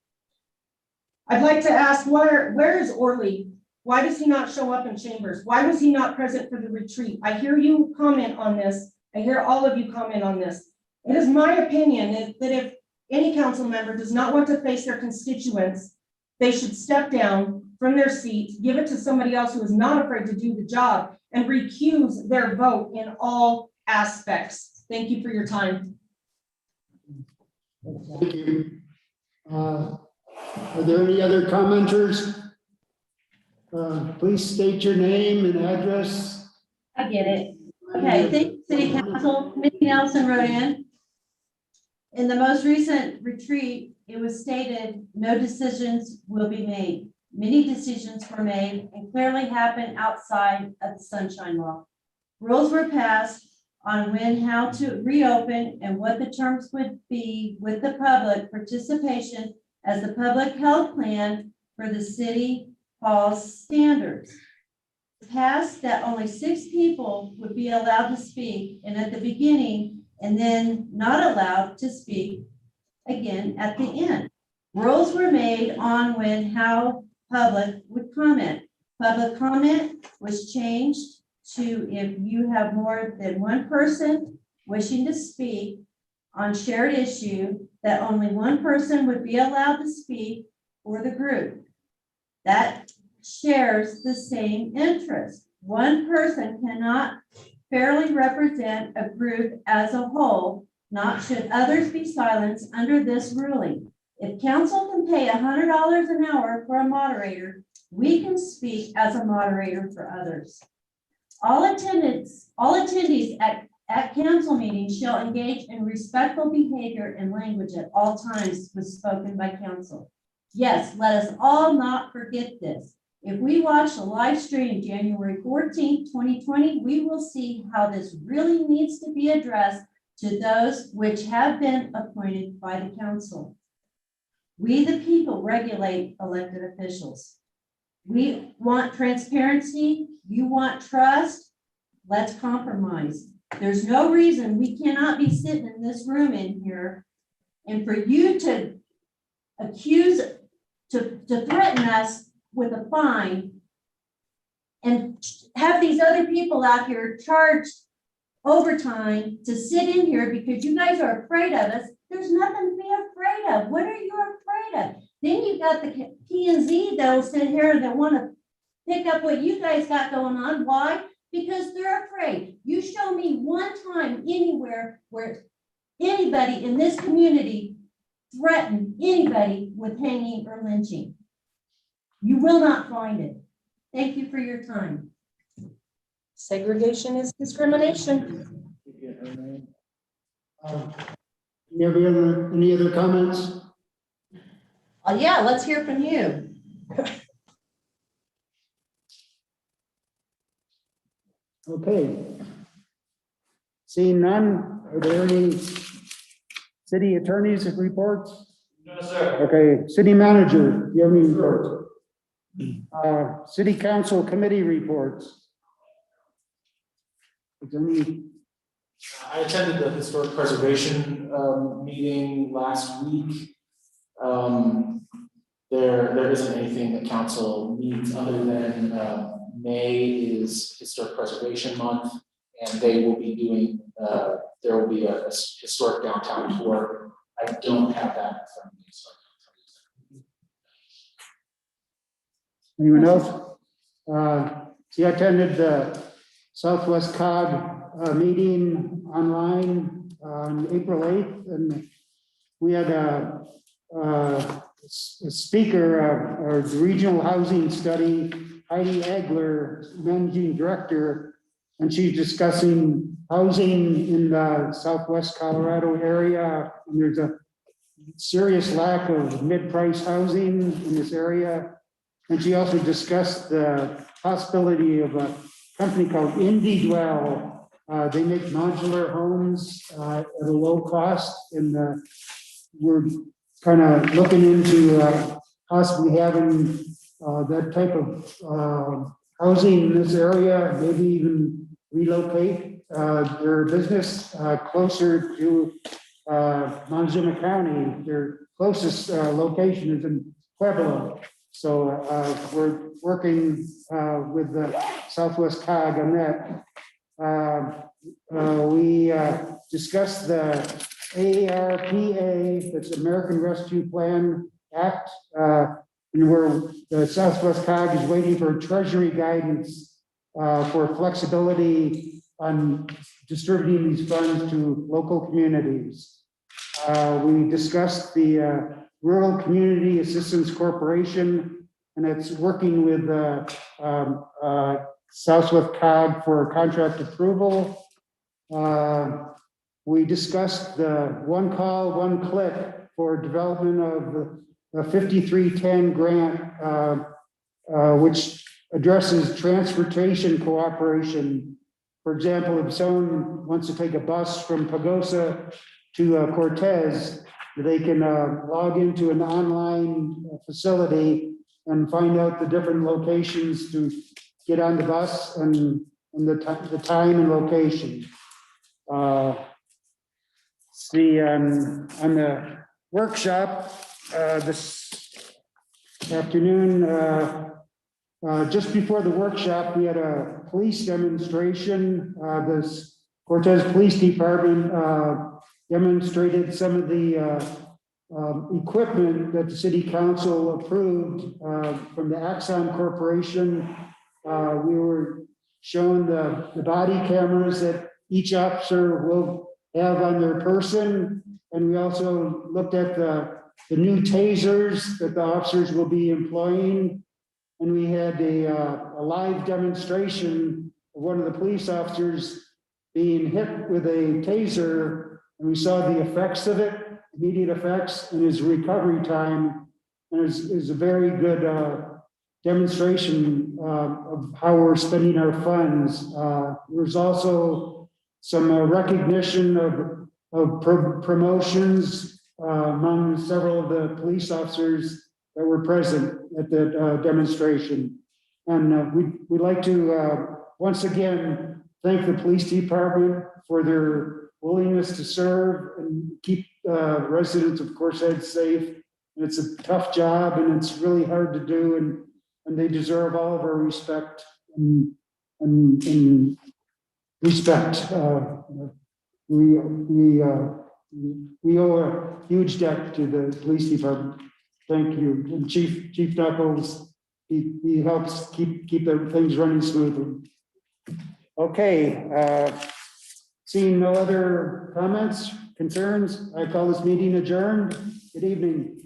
I'd like to ask, where is Orly? Why does he not show up in chambers? Why was he not present for the retreat? I hear you comment on this, I hear all of you comment on this. It is my opinion that if any council member does not want to face their constituents, they should step down from their seat, give it to somebody else who is not afraid to do the job, and recuse their vote in all aspects. Thank you for your time. Thank you. Are there any other commenters? Please state your name and address. I get it. Okay, thank you, City Council. Minnie Nelson wrote in the most recent retreat, it was stated, no decisions will be made. Many decisions were made and clearly happened outside of the Sunshine Law. Rules were passed on when, how to reopen and what the terms would be with the public participation as the public health plan for the city hall's standards. Passed that only 6 people would be allowed to speak, and at the beginning, and then not allowed to speak again at the end. Rules were made on when, how public would comment. Public comment was changed to if you have more than one person wishing to speak on shared issue, that only one person would be allowed to speak for the group that shares the same interest. One person cannot fairly represent a group as a whole, not should others be silenced under this ruling. If council can pay $100 an hour for a moderator, we can speak as a moderator for others. All attendees at council meetings shall engage in respectful behavior and language at all times was spoken by council. Yes, let us all not forget this. If we watch the live stream January 14th, 2020, we will see how this really needs to be addressed to those which have been appointed by the council. We, the people, regulate elected officials. We want transparency. You want trust. Let's compromise. There's no reason we cannot be sitting in this room in here and for you to accuse, to threaten us with a fine and have these other people out here charged overtime to sit in here because you guys are afraid of us. There's nothing to be afraid of. What are you afraid of? Then you got the P&Z that'll sit here that want to pick up what you guys got going on. Why? Because they're afraid. You show me one time anywhere where anybody in this community threatened anybody with hanging or lynching. You will not find it. Thank you for your time. Segregation is discrimination. Any other comments? Yeah, let's hear from you. Okay. Seeing none, are there any city attorneys reports? No, sir. Okay, city manager, do you have any reports? City council committee reports. Is there any? I attended the historic preservation meeting last week. There isn't anything that council needs other than May is historic preservation month, and they will be doing there will be a historic downtown tour. I don't have that in front of me, so Anyone else? See, I attended the Southwest COG meeting online on April 8th, and we had a speaker of the Regional Housing Study, Heidi Egler, Managing Director, and she's discussing housing in the Southwest Colorado area. And there's a serious lack of mid-price housing in this area. And she also discussed the possibility of a company called IndieDwell. They make modular homes at a low cost, and we're kind of looking into possibly having that type of housing in this area, maybe even relocate their business closer to Montezuma County. Their closest location is in Pueblo. So we're working with the Southwest COG on that. we discussed the ARPA, that's American Rescue Plan Act, and where the Southwest COG is waiting for Treasury guidance for flexibility on distributing these funds to local communities. We discussed the Rural Community Assistance Corporation, and it's working with Southwest COG for contract approval. We discussed the one call, one click for development of the 5310 grant, which addresses transportation cooperation. For example, if someone wants to take a bus from Pagosa to Cortez, they can log into an online facility and find out the different locations to get on the bus and the time and location. See, on the workshop this afternoon, just before the workshop, we had a police demonstration. This Cortez Police Department demonstrated some of the equipment that the city council approved from the Axon Corporation. We were shown the body cameras that each officer will have on their person. And we also looked at the new tasers that the officers will be employing. And we had a live demonstration of one of the police officers being hit with a taser. And we saw the effects of it, immediate effects, and his recovery time. And it was a very good demonstration of how we're spending our funds. There's also some recognition of promotions among several of the police officers that were present at the demonstration. And we'd like to once again thank the police department for their willingness to serve and keep residents of Cortez safe. And it's a tough job and it's really hard to do, and they deserve all of our respect and respect. We owe a huge debt to the police department. Thank you. And Chief Knuckles, he helps keep things running smoothly. Okay, seeing no other comments, concerns, I call this meeting adjourned. Good evening.